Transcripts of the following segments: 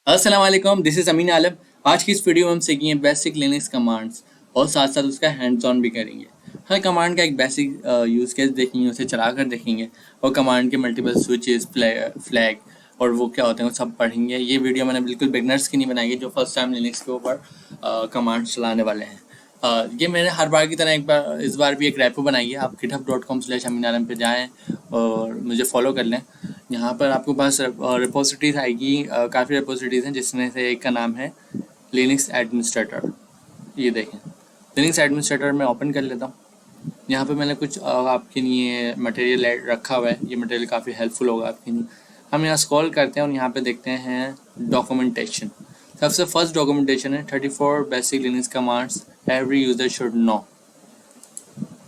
अस्सलाम वालेकुम, this is अमीन आलम। आज की इस वीडियो में हम सीखेंगे बेसिक लिनक्स कमांड्स और साथ साथ उसका हैंड्स ऑन भी करेंगे। हर कमांड का एक बेसिक यूज़ केस देखेंगे, उसे चला कर देखेंगे और कमांड के मल्टीपल स्विचेस फ्लैग और वो क्या होते हैं वो सब पढ़ेंगे। ये वीडियो मैंने बिल्कुल बिगनर्स की नहीं बनाई है जो फर्स्ट टाइम लिनक्स के ऊपर कमांड्स चलाने वाले हैं। ये मैंने हर बार की तरह एक बार इस बार भी एक रेपो बनाई है। आप github.com/aminalem पे जाएँ और मुझे फॉलो कर लें। यहाँ पर आपके पास रिपोजिटरीज आएगी, काफ़ी रिपोजिटरीज हैं जिसमें से एक का नाम है लिनक्स एडमिनिस्ट्रेटर। ये देखें, लिनक्स एडमिनिस्ट्रेटर मैं ओपन कर लेता हूँ। यहाँ पे मैंने कुछ आपके लिए मटेरियल रखा हुआ है। ये मटेरियल काफ़ी हेल्पफुल होगा आपके लिए। हम यहाँ स्क्रॉल करते हैं और यहाँ पे देखते हैं डॉक्यूमेंटेशन। सबसे फर्स्ट डॉक्यूमेंटेशन है 34 basic Linux commands every user should know.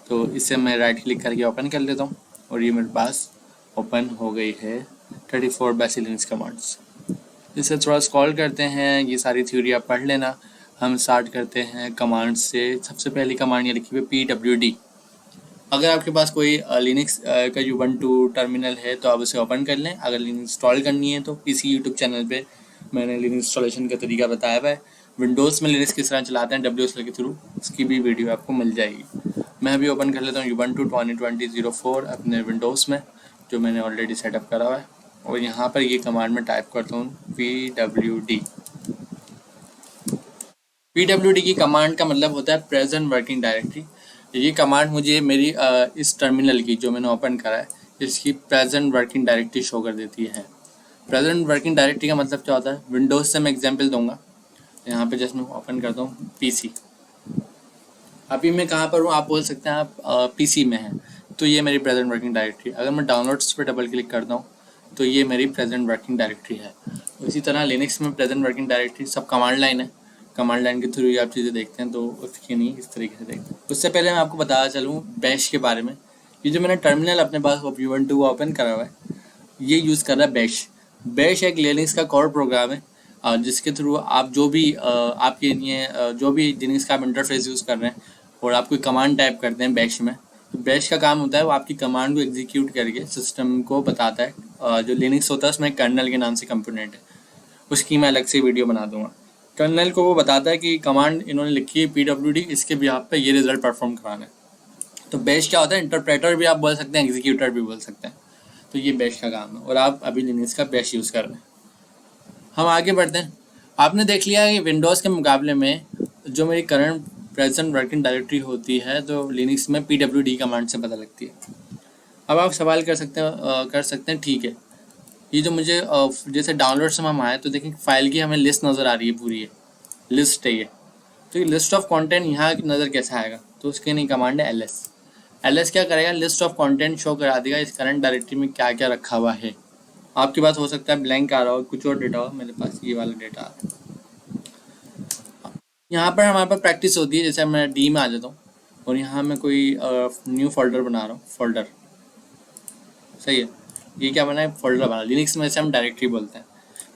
तो इसे मैं राइट क्लिक करके ओपन कर लेता हूँ और ये मेरे पास ओपन हो गई है 34 बेसिक लिनक्स कमांड्स। इसे थोड़ा स्क्रॉल करते हैं, ये सारी थ्योरी आप पढ़ लेना। हम स्टार्ट करते हैं कमांड से। सबसे पहली कमांड ये लिखी हुई PWD। अगर आपके पास कोई लिनक्स का यूबंटू टर्मिनल है तो आप उसे ओपन कर लें। अगर लिनक्स इंस्टॉल करनी है तो किसी यूट्यूब चैनल पे मैंने लिनक्स इंस्टॉलेशन का तरीका बताया हुआ है। विंडोज़ में लिनक्स किस तरह चलाते हैं WSL के थ्रू, उसकी भी वीडियो आपको मिल जाएगी। मैं अभी ओपन कर लेता हूँ यूबंटू 2020 अपने विंडोज़ में, जो मैंने ऑलरेडी सेटअप करा हुआ है। और यहाँ पर ये कमांड में टाइप करता हूँ PWD। PWD की कमांड का मतलब होता है प्रेजेंट वर्किंग डायरेक्टरी। ये कमांड मुझे मेरी इस टर्मिनल की जो मैंने ओपन करा है इसकी प्रेजेंट वर्किंग डायरेक्टरी शो कर देती है। प्रेजेंट वर्किंग डायरेक्टरी का मतलब क्या होता है, विंडोज़ से मैं एग्जांपल दूंगा। यहाँ पे जस्ट मैं ओपन करता हूँ PC। अभी मैं कहाँ पर हूँ आप बोल सकते हैं, आप PC में हैं तो ये मेरी प्रेजेंट वर्किंग डायरेक्टरी। अगर मैं डाउनलोड्स पर डबल क्लिक करता हूँ तो ये मेरी प्रेजेंट वर्किंग डायरेक्टरी है। इसी तरह लिनक्स में प्रेजेंट वर्किंग डायरेक्टरी सब कमांड लाइन है। कमांड लाइन के थ्रू आप चीज़ें देखते हैं तो उसकी नहीं इस तरीके से देखते हैं। उससे पहले मैं आपको बताना चलूँ बैश के बारे में। ये जो मैंने टर्मिनल अपने पास Ubuntu ओपन करा हुआ है ये यूज़ कर रहा है बैश। बैश एक लिनक्स का कोर प्रोग्राम है जिसके थ्रू आप जो भी आपके लिए जो भी लिनक्स का आप इंटरफेस यूज़ कर रहे हैं और आप कोई कमांड टाइप करते हैं बैश में, तो बैश का काम होता है वो आपकी कमांड को एग्जीक्यूट करके सिस्टम को बताता है। जो लिनक्स होता है उसमें कर्नल के नाम से कंपोनेंट है, उसकी मैं अलग से वीडियो बना दूंगा। कर्नल को वो बताता है कि कमांड इन्होंने लिखी है PWD, इसके बिहाफ पे ये रिजल्ट परफॉर्म कराना है। तो बैश क्या होता है, इंटरप्रेटर भी आप बोल सकते हैं, एग्जीक्यूटर भी बोल सकते हैं। तो ये बैश का काम है और आप अभी लिनक्स का बैश यूज़ कर रहे हैं। हम आगे बढ़ते हैं। आपने देख लिया है कि विंडोज़ के मुकाबले में जो मेरी करंट प्रेजेंट वर्किंग डायरेक्टरी होती है तो लिनक्स में PWD कमांड से पता लगती है। अब आप सवाल कर सकते हैं ठीक है, ये जो मुझे जैसे डाउनलोड से हम आए तो देखें फाइल की हमें लिस्ट नज़र आ रही है, पूरी है लिस्ट है ये। तो ये लिस्ट ऑफ कंटेंट यहाँ नज़र कैसे आएगा, तो उसके नहीं कमांड है LS क्या करेगा, लिस्ट ऑफ कंटेंट शो करा देगा इस करंट डायरेक्टरी में क्या क्या रखा हुआ है। आपके पास हो सकता है ब्लैंक आ रहा हो, कुछ और डेटा हो, मेरे पास ये वाला डेटा आ रहा है। यहाँ पर हमारे पास प्रैक्टिस होती है, जैसे मैं D में आ जाता हूँ और यहाँ मैं कोई न्यू फोल्डर बना रहा हूँ, फोल्डर सही है। ये क्या बना है, फोल्डर बना। लिनक्स में इसे हम डायरेक्टरी बोलते हैं।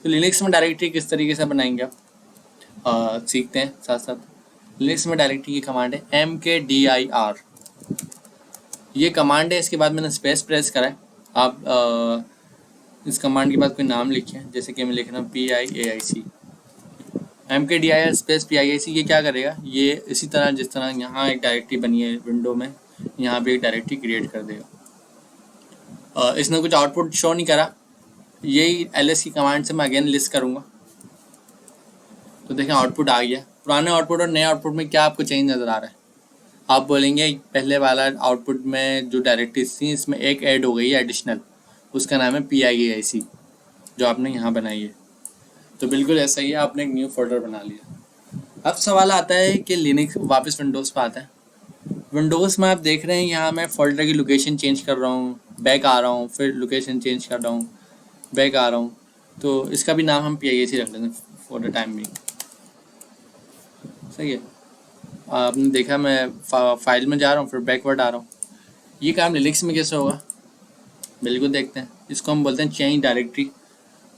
तो लिनक्स में डायरेक्टरी किस तरीके से बनाएंगे आप सीखते हैं साथ साथ। लिनक्स में डायरेक्टरी की कमांड है mkdir। ये कमांड है, इसके बाद मैंने स्पेस प्रेस करा है। आप इस कमांड के बाद कोई नाम लिखें, जैसे कि मैं लिख रहा हूँ PIAIC, mkdir स्पेस PIAC। ये क्या करेगा, ये इसी तरह जिस तरह यहाँ एक डायरेक्टरी बनी है विंडो में, यहाँ पे एक डायरेक्टरी क्रिएट कर देगा। इसने कुछ आउटपुट शो नहीं करा, यही LS की कमांड से मैं अगेन लिस्ट करूँगा तो देखें आउटपुट आ गया। पुराने आउटपुट और नए आउटपुट में क्या आपको चेंज नज़र आ रहा है, आप बोलेंगे पहले वाला आउटपुट में जो डायरेक्टरीज थी इसमें एक ऐड हो गई है एडिशनल, उसका नाम है PIAIC जो आपने यहाँ बनाई है। तो बिल्कुल ऐसा ही है, आपने एक न्यू फोल्डर बना लिया। अब सवाल आता है कि लिनक्स वापस विंडोज़ पर आता है। विंडोज़ में आप देख रहे हैं यहाँ मैं फोल्डर की लोकेशन चेंज कर रहा हूँ, बैक आ रहा हूँ, फिर लोकेशन चेंज कर रहा हूँ, बैक आ रहा हूँ। तो इसका भी नाम हम PIAC रख लेते हैं फॉर द टाइम बिंग, सही है। आपने देखा मैं फाइल में जा रहा हूँ फिर बैकवर्ड आ रहा हूँ। ये काम लिनक्स में कैसे होगा, बिल्कुल देखते हैं। इसको हम बोलते हैं चेंज डायरेक्टरी।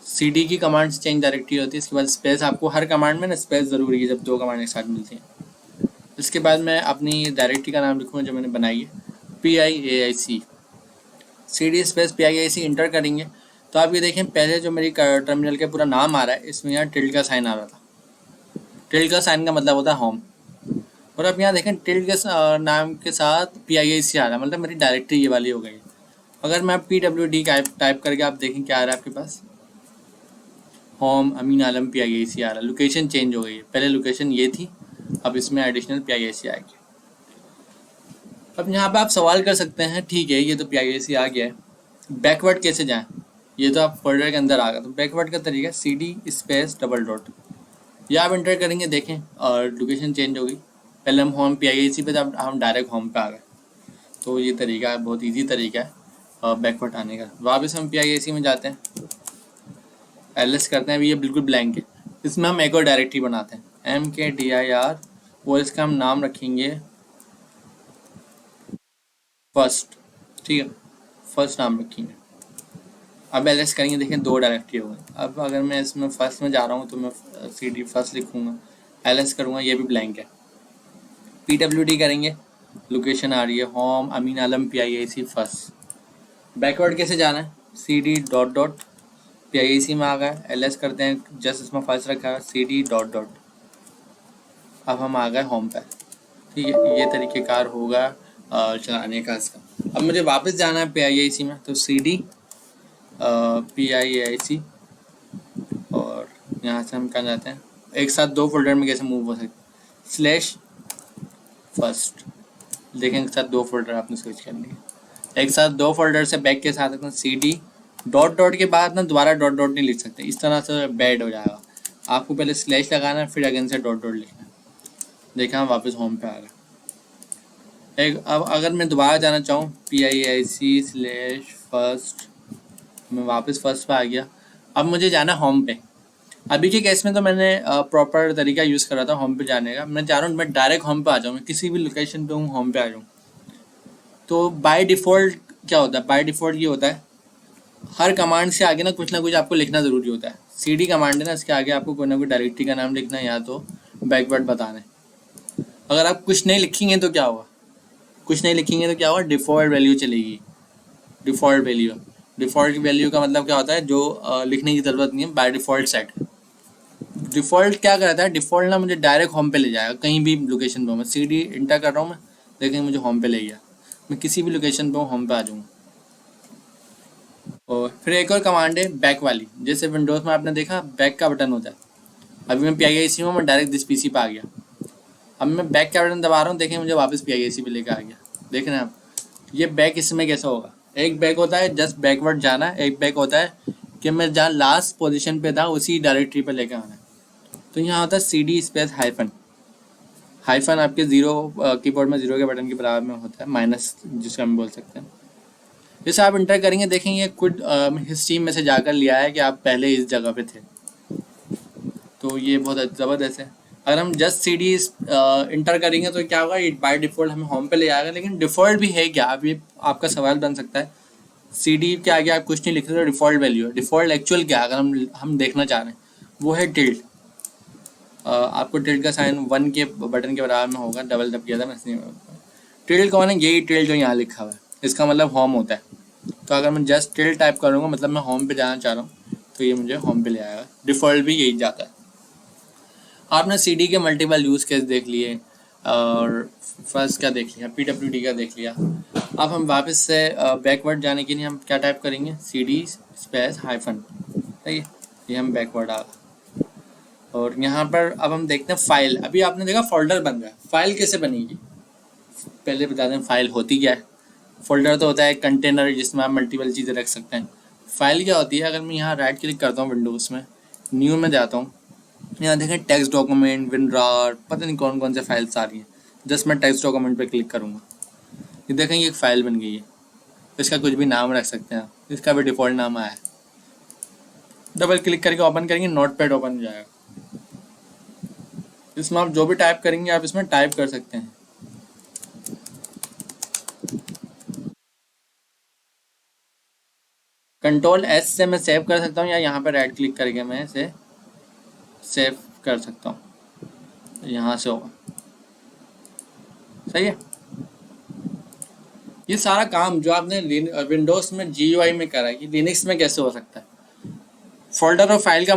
CD की कमांड से चेंज डायरेक्टरी होती है। इसके बाद स्पेस, आपको हर कमांड में ना स्पेस ज़रूरी है जब दो कमांड एक साथ मिलती हैं। इसके बाद मैं अपनी डायरेक्टरी का नाम लिखूँगा जो मैंने बनाई है PIAIC। CD space PIAIC inter करेंगे तो आप ये देखें, पहले जो मेरी टर्मिनल के पूरा नाम आ रहा है, इसमें यहाँ टिल्ड का साइन आ रहा था। टिल्ड का साइन का मतलब होता है होम। और अब यहाँ देखें टिल्ड के नाम के साथ PIAC आ रहा है, मतलब मेरी डायरेक्टरी ये वाली हो गई। अगर मैं PWD टाइप करके आप देखें क्या आ रहा है आपके पास, होम अमीन आलम PIAC आ रहा है। लोकेशन चेंज हो गई है, पहले लोकेशन ये थी, अब इसमें एडिशनल PIAC आ गया। अब यहाँ पे आप सवाल कर सकते हैं, ठीक है ये तो PIAC आ गया है, बैकवर्ड कैसे जाएं? ये तो आप फोल्डर के अंदर आ गया, तो बैकवर्ड का तरीका CD स्पेस डबल डॉट, ये आप इंटर करेंगे, देखें और लोकेशन चेंज हो गई। पहले हम होम PIAC पे, जब हम डायरेक्ट होम पे आ गए। तो ये तरीका है, बहुत ईजी तरीका है बैकवर्ड आने का। वापस हम PIAC में जाते हैं, LS करते हैं, अभी ये बिल्कुल ब्लैंक है। इसमें हम एक और डायरेक्टरी बनाते हैं MKDIR, और इसका हम नाम रखेंगे फर्स्ट, ठीक है, फर्स्ट नाम रखेंगे। अब LS करेंगे, देखें 2 डायरेक्टरी हो गई। अब अगर मैं इसमें फर्स्ट में जा रहा हूँ तो मैं CD फर्स्ट लिखूँगा, LS करूँगा, ये भी ब्लैंक है। PWD करेंगे, लोकेशन आ रही है होम अमीन आलम PIAC फर्स्ट। बैकवर्ड कैसे जाना है, CD डॉट डॉट, PIAC में आ गया, LS करते हैं, जस्ट इसमें फर्स्ट रखा है CD डॉट डॉट, अब हम आ गए होम पे। ठीक है, ये तरीक़ेकार होगा चलाने का इसका। अब मुझे वापस जाना है PIAC में, तो CD PIAC, और यहाँ से हम कहाँ जाते हैं, एक साथ 2 फोल्डर में कैसे मूव हो सकते, स्लैश फर्स्ट, देखें एक साथ 2 फोल्डर आपने स्विच कर लिए। एक साथ 2 फोल्डर से बैक के साथ CD डॉट डॉट के बाद ना दोबारा डॉट डॉट नहीं लिख सकते, इस तरह से बैड हो जाएगा। आपको पहले स्लैश लगाना है, फिर अगेन से डॉट डॉट लिखना है। देखा, हम वापस होम पे आ गए। एक अब अगर मैं दोबारा जाना चाहूँ PIAC स्लैश फर्स्ट, मैं वापस फर्स्ट पे आ गया। अब मुझे जाना होम पे। अभी के केस में तो मैंने प्रॉपर तरीका यूज़ करा था होम पे जाने का। मैं चाह रहा हूँ मैं डायरेक्ट होम पे आ जाऊँ, किसी भी लोकेशन पे हूँ होम पे आ जाऊँ। तो बाय डिफ़ॉल्ट क्या होता है, बाय डिफ़ॉल्ट ये होता है, हर कमांड से आगे ना कुछ आपको लिखना ज़रूरी होता है। CD कमांड है ना, इसके आगे आपको कोई ना कोई डायरेक्टरी का नाम लिखना है, या तो बैकवर्ड बताना है। अगर आप कुछ नहीं लिखेंगे तो क्या होगा, कुछ नहीं लिखेंगे तो क्या होगा, डिफ़ॉल्ट वैल्यू चलेगी। डिफ़ॉल्ट वैल्यू का मतलब क्या होता है, जो लिखने की ज़रूरत नहीं है, बाय डिफ़ॉल्ट सेट। डिफ़ॉल्ट क्या करता है, डिफ़ॉल्ट ना मुझे डायरेक्ट होम पे ले जाएगा, कहीं भी लोकेशन पे मैं CD इंटर कर रहा हूँ मैं, देखें मुझे होम पे ले गया। मैं किसी भी लोकेशन पे होम पे आ जाऊँगा। और फिर एक और कमांड है बैक वाली, जैसे विंडोज़ में आपने देखा बैक का बटन होता है। अभी मैं PIAC में, मैं डायरेक्ट दिस PC पे आ गया। अब मैं बैक का बटन दबा रहा हूँ, देखें मुझे वापस PIAC पे लेकर आ गया। देख रहे हैं आप, ये बैक इसमें कैसा होगा, एक बैक होता है जस्ट बैकवर्ड जाना, एक बैक होता है कि मैं जहाँ लास्ट पोजीशन पे था उसी डायरेक्टरी पे लेकर आना है। तो यहाँ होता है CD स्पेस हाइफन, हाइफन आपके ज़ीरो कीबोर्ड में ज़ीरो के बटन के बराबर में होता है, माइनस जिसको हम बोल सकते हैं। जैसे आप इंटर करेंगे, देखेंगे ये कुछ हिस्ट्री में से जाकर लिया है कि आप पहले इस जगह पे थे। तो ये बहुत ज़बरदस्त है। अगर हम जस्ट CD इंटर करेंगे तो क्या होगा, ये बाय डिफ़ॉल्ट हमें होम पे ले जाएगा। लेकिन डिफ़ॉल्ट भी है क्या, अब ये आपका सवाल बन सकता है। CD के आगे आप कुछ नहीं लिख सकते, डिफ़ॉल्ट वैल्यू है। डिफ़ॉल्ट एक्चुअल क्या, अगर हम देखना चाह रहे हैं, वो है टिल्ड। आपको टिल्ड का साइन 1 के बटन के बराबर में होगा, डबल दब किया था मैं इसलिए। टिल्ड कौन है, यही टिल्ड जो यहाँ लिखा हुआ है, इसका मतलब होम होता है। तो अगर मैं जस्ट टिल्ड टाइप करूँगा, मतलब मैं होम पे जाना चाह रहा हूँ, तो ये मुझे होम पे ले आएगा। डिफ़ॉल्ट भी यही जाता है। आपने CD के मल्टीपल यूज़ केस देख लिए, और फर्स्ट का देख लिया, PWD का देख लिया। अब हम वापस से बैकवर्ड जाने के लिए हम क्या टाइप करेंगे, CD स्पेस हाइफन, ठीक है, ये हम बैकवर्ड आ गए। और यहाँ पर अब हम देखते हैं फाइल। अभी आपने देखा फोल्डर बन रहा है, फाइल कैसे बनेगी पहले बता दें। फाइल होती क्या है, फोल्डर तो होता है कंटेनर जिसमें आप मल्टीपल चीज़ें रख सकते हैं। फाइल क्या होती है, अगर मैं यहाँ राइट क्लिक करता हूँ विंडोज़ में, न्यू में जाता हूँ, यहाँ देखें टेक्स्ट डॉक्यूमेंट, विनरार, पता नहीं कौन कौन से फाइल्स आ रही हैं। जस्ट मैं टेक्स्ट डॉक्यूमेंट पे क्लिक करूँगा, ये देखें ये एक फ़ाइल बन गई है। इसका कुछ भी नाम रख सकते हैं आप, इसका भी डिफ़ॉल्ट नाम आया है। डबल क्लिक करके ओपन करेंगे, नोटपैड ओपन हो जाएगा। इसमें आप जो भी टाइप करेंगे आप इसमें टाइप कर सकते हैं। Ctrl+S से मैं सेव कर सकता हूँ, या यहाँ पे राइट क्लिक करके मैं इसे सेव कर सकता हूँ, यहाँ से होगा। सही है। ये सारा काम जो आपने विंडोज़ में GUI में करा है, ये लिनक्स में कैसे हो सकता है? फोल्डर और फाइल का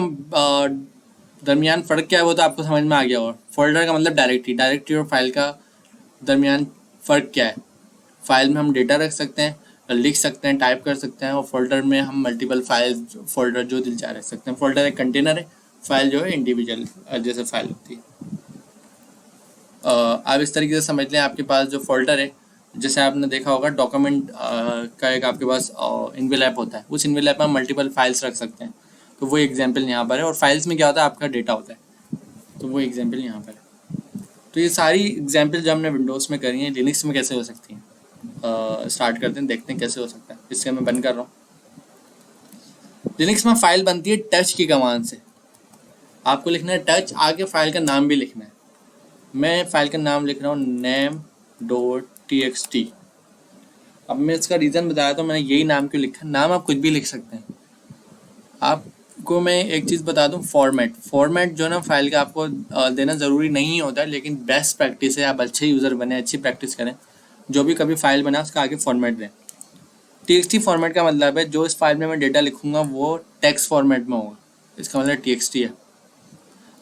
दरमियान फ़र्क क्या है वो तो आपको समझ में आ गया होगा। फोल्डर का मतलब डायरेक्टरी, डायरेक्टरी और फाइल का दरमियान फ़र्क क्या है? फाइल में हम डेटा रख सकते हैं, लिख सकते हैं, टाइप कर सकते हैं, और फोल्डर में हम मल्टीपल फाइल फोल्डर जो दिल चाहे रख सकते हैं। फोल्डर एक कंटेनर है, फाइल जो है इंडिविजुअल जैसे फाइल होती है। आप इस तरीके से समझ लें, आपके पास जो फोल्डर है, जैसे आपने देखा होगा डॉक्यूमेंट का एक आपके पास इन्वेलप होता है, उस इन्वेलप में हम मल्टीपल फाइल्स रख सकते हैं। तो वो एग्जाम्पल यहाँ पर है, और फाइल्स में क्या होता है, आपका डेटा होता है, तो वो एग्जाम्पल यहाँ पर है। तो ये सारी एग्जाम्पल जो हमने विंडोज़ में करी हैं, लिनक्स में कैसे हो सकती हैं? स्टार्ट करते हैं, देखते हैं कैसे हो सकता है। इससे मैं बंद कर रहा हूँ। लिनक्स में फाइल बनती है टच की कमांड से। आपको लिखना है टच, आगे फाइल का नाम भी लिखना है। मैं फाइल का नाम लिख रहा हूँ name.txt। अब मैं इसका रीज़न बताया तो मैंने यही नाम क्यों लिखा। नाम आप कुछ भी लिख सकते हैं। आपको मैं एक चीज़ बता दूं, फॉर्मेट जो ना फाइल का आपको देना ज़रूरी नहीं होता है, लेकिन बेस्ट प्रैक्टिस है, आप अच्छे यूज़र बने, अच्छी प्रैक्टिस करें, जो भी कभी फाइल बना उसका आगे फॉर्मेट दें। TXT फॉर्मेट का मतलब है जो इस फाइल में मैं डेटा लिखूंगा वो टेक्स्ट फॉर्मेट में होगा, इसका मतलब TXT है।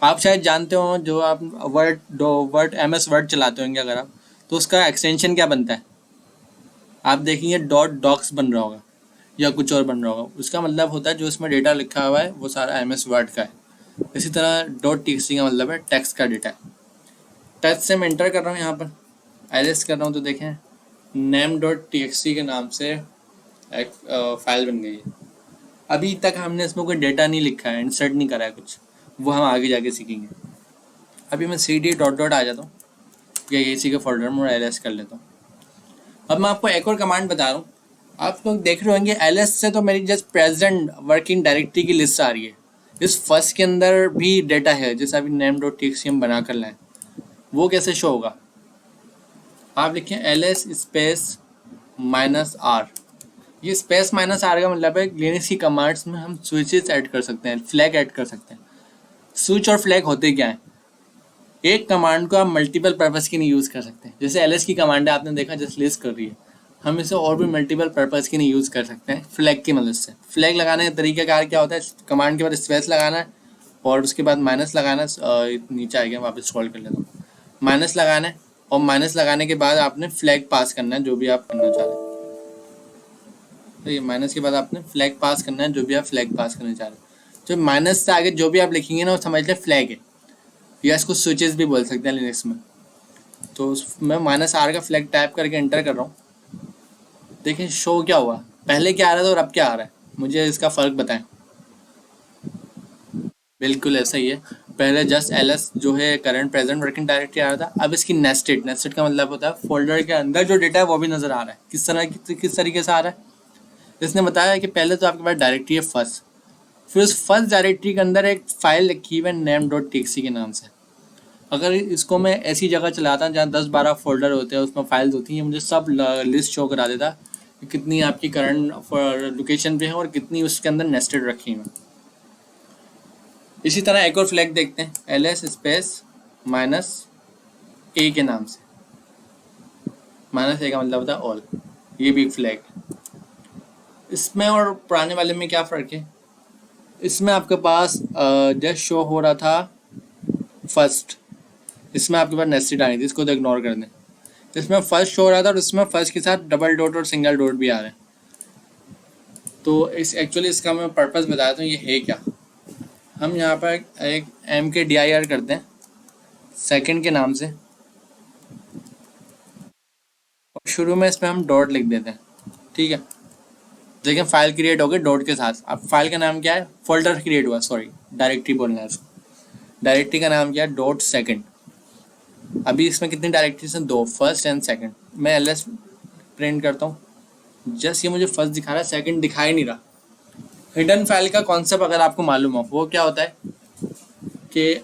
आप शायद जानते हो, जो आप वर्ड MS वर्ड चलाते होंगे अगर आप, तो उसका एक्सटेंशन क्या बनता है? आप देखेंगे .docs बन रहा होगा या कुछ और बन रहा होगा। उसका मतलब होता है जो इसमें डेटा लिखा हुआ है वो सारा MS वर्ड का है। इसी तरह .txt का मतलब है टेक्स्ट का डेटा है। टेक्स्ट से मैं एंटर कर रहा हूँ, यहाँ पर ls कर रहा हूँ, तो देखें name.txt के नाम से एक फाइल बन गई है। अभी तक हमने इसमें कोई डेटा नहीं लिखा है, इंसर्ट नहीं करा है कुछ, वो हम आगे जाके सीखेंगे। अभी मैं cd डॉट आ जाता हूँ या इसी के फोल्डर में ls कर लेता हूँ। अब मैं आपको एक और कमांड बता रहा हूँ। आप लोग देख रहे होंगे ls से तो मेरी जस्ट प्रेजेंट वर्किंग डायरेक्टरी की लिस्ट आ रही है। इस फर्स्ट के अंदर भी डेटा है, जैसे अभी name.txt हम बना कर लाएं, वो कैसे शो होगा? आप लिखें ls स्पेस -r। ये स्पेस -r का मतलब है लिनक्स की कमांड्स में हम स्विचेस ऐड कर सकते हैं, फ्लैग ऐड कर सकते हैं। स्विच और फ्लैग होते क्या है? एक कमांड को आप मल्टीपल पर्पज़ के लिए यूज़ कर सकते हैं। जैसे ls की कमांड है, आपने देखा जस्ट लिस्ट कर रही है, हम इसे और भी मल्टीपल पर्पज़ के लिए यूज़ कर सकते हैं फ्लैग की मदद से। फ्लैग लगाने का तरीकाकार क्या होता है? कमांड के बाद स्पेस लगाना है और उसके बाद माइनस लगाना है। नीचे आ गया, वापस स्क्रॉल कर लेता हूँ। माइनस लगाना है और माइनस लगाने के बाद आपने फ्लैग पास करना है जो भी आप करना चाह रहे हैं। तो ये माइनस के बाद आपने फ्लैग पास करना है जो भी आप फ्लैग पास करना चाह रहे हैं। जो माइनस से आगे जो भी आप लिखेंगे ना वो समझ लें फ्लैग है, या इसको स्विचेस भी बोल सकते हैं लिनक्स में। तो मैं -r का फ्लैग टाइप करके एंटर कर रहा हूँ। देखिए शो क्या हुआ, पहले क्या आ रहा था और अब क्या आ रहा है, मुझे इसका फ़र्क बताएं। बिल्कुल ऐसा ही है। पहले जस्ट ls जो है करंट प्रेजेंट वर्किंग डायरेक्टरी आ रहा था, अब इसकी नेस्टेड का मतलब होता है फोल्डर के अंदर जो डेटा है वो भी नज़र आ रहा है। किस तरीके से आ रहा है? इसने बताया कि पहले तो आपके पास डायरेक्टरी है फर्स्ट, फिर उस फर्स्ट डायरेक्टरी के अंदर एक फाइल लिखी हुई है name.txt के नाम से। अगर इसको मैं ऐसी जगह चलाता जहाँ 10-12 फोल्डर होते हैं, उसमें फाइल्स होती हैं, मुझे सब लिस्ट शो करा देता कि कितनी आपकी करंट लोकेशन पे है और कितनी उसके अंदर नेस्टेड रखी हुई। इसी तरह एक और फ्लैग देखते हैं, ls स्पेस -a के नाम से। -a का मतलब होता है ऑल, ये भी एक फ्लैग। इसमें और पुराने वाले में क्या फ़र्क है? इसमें आपके पास जस्ट शो हो रहा था फर्स्ट, इसमें आपके पास नेस्टेड आ रही थी, इसको तो इग्नोर कर दें। इसमें फर्स्ट शो हो रहा था और इसमें फर्स्ट के साथ डबल डॉट और सिंगल डॉट भी आ रहे हैं। तो इस एक्चुअली इसका मैं पर्पज़ बताया हूँ, ये है क्या। हम यहाँ पर एक mkdir करते हैं सेकंड के नाम से, और शुरू में इसमें हम डॉट लिख देते हैं, ठीक है। देखिए फाइल क्रिएट हो गई डॉट के साथ। अब फाइल का नाम क्या है? फोल्डर क्रिएट हुआ, सॉरी डायरेक्टरी बोलना है इसको। डायरेक्टरी का नाम क्या है? Dot second. अभी इसमें कितनी डायरेक्टरीज हैं? 2, फर्स्ट एंड सेकंड। मैं ls प्रिंट करता हूँ, जस्ट ये मुझे फर्स्ट दिखा रहा है, सेकंड दिखाई नहीं रहा। हिडन फाइल का कॉन्सेप्ट अगर आपको मालूम हो, वो क्या होता है कि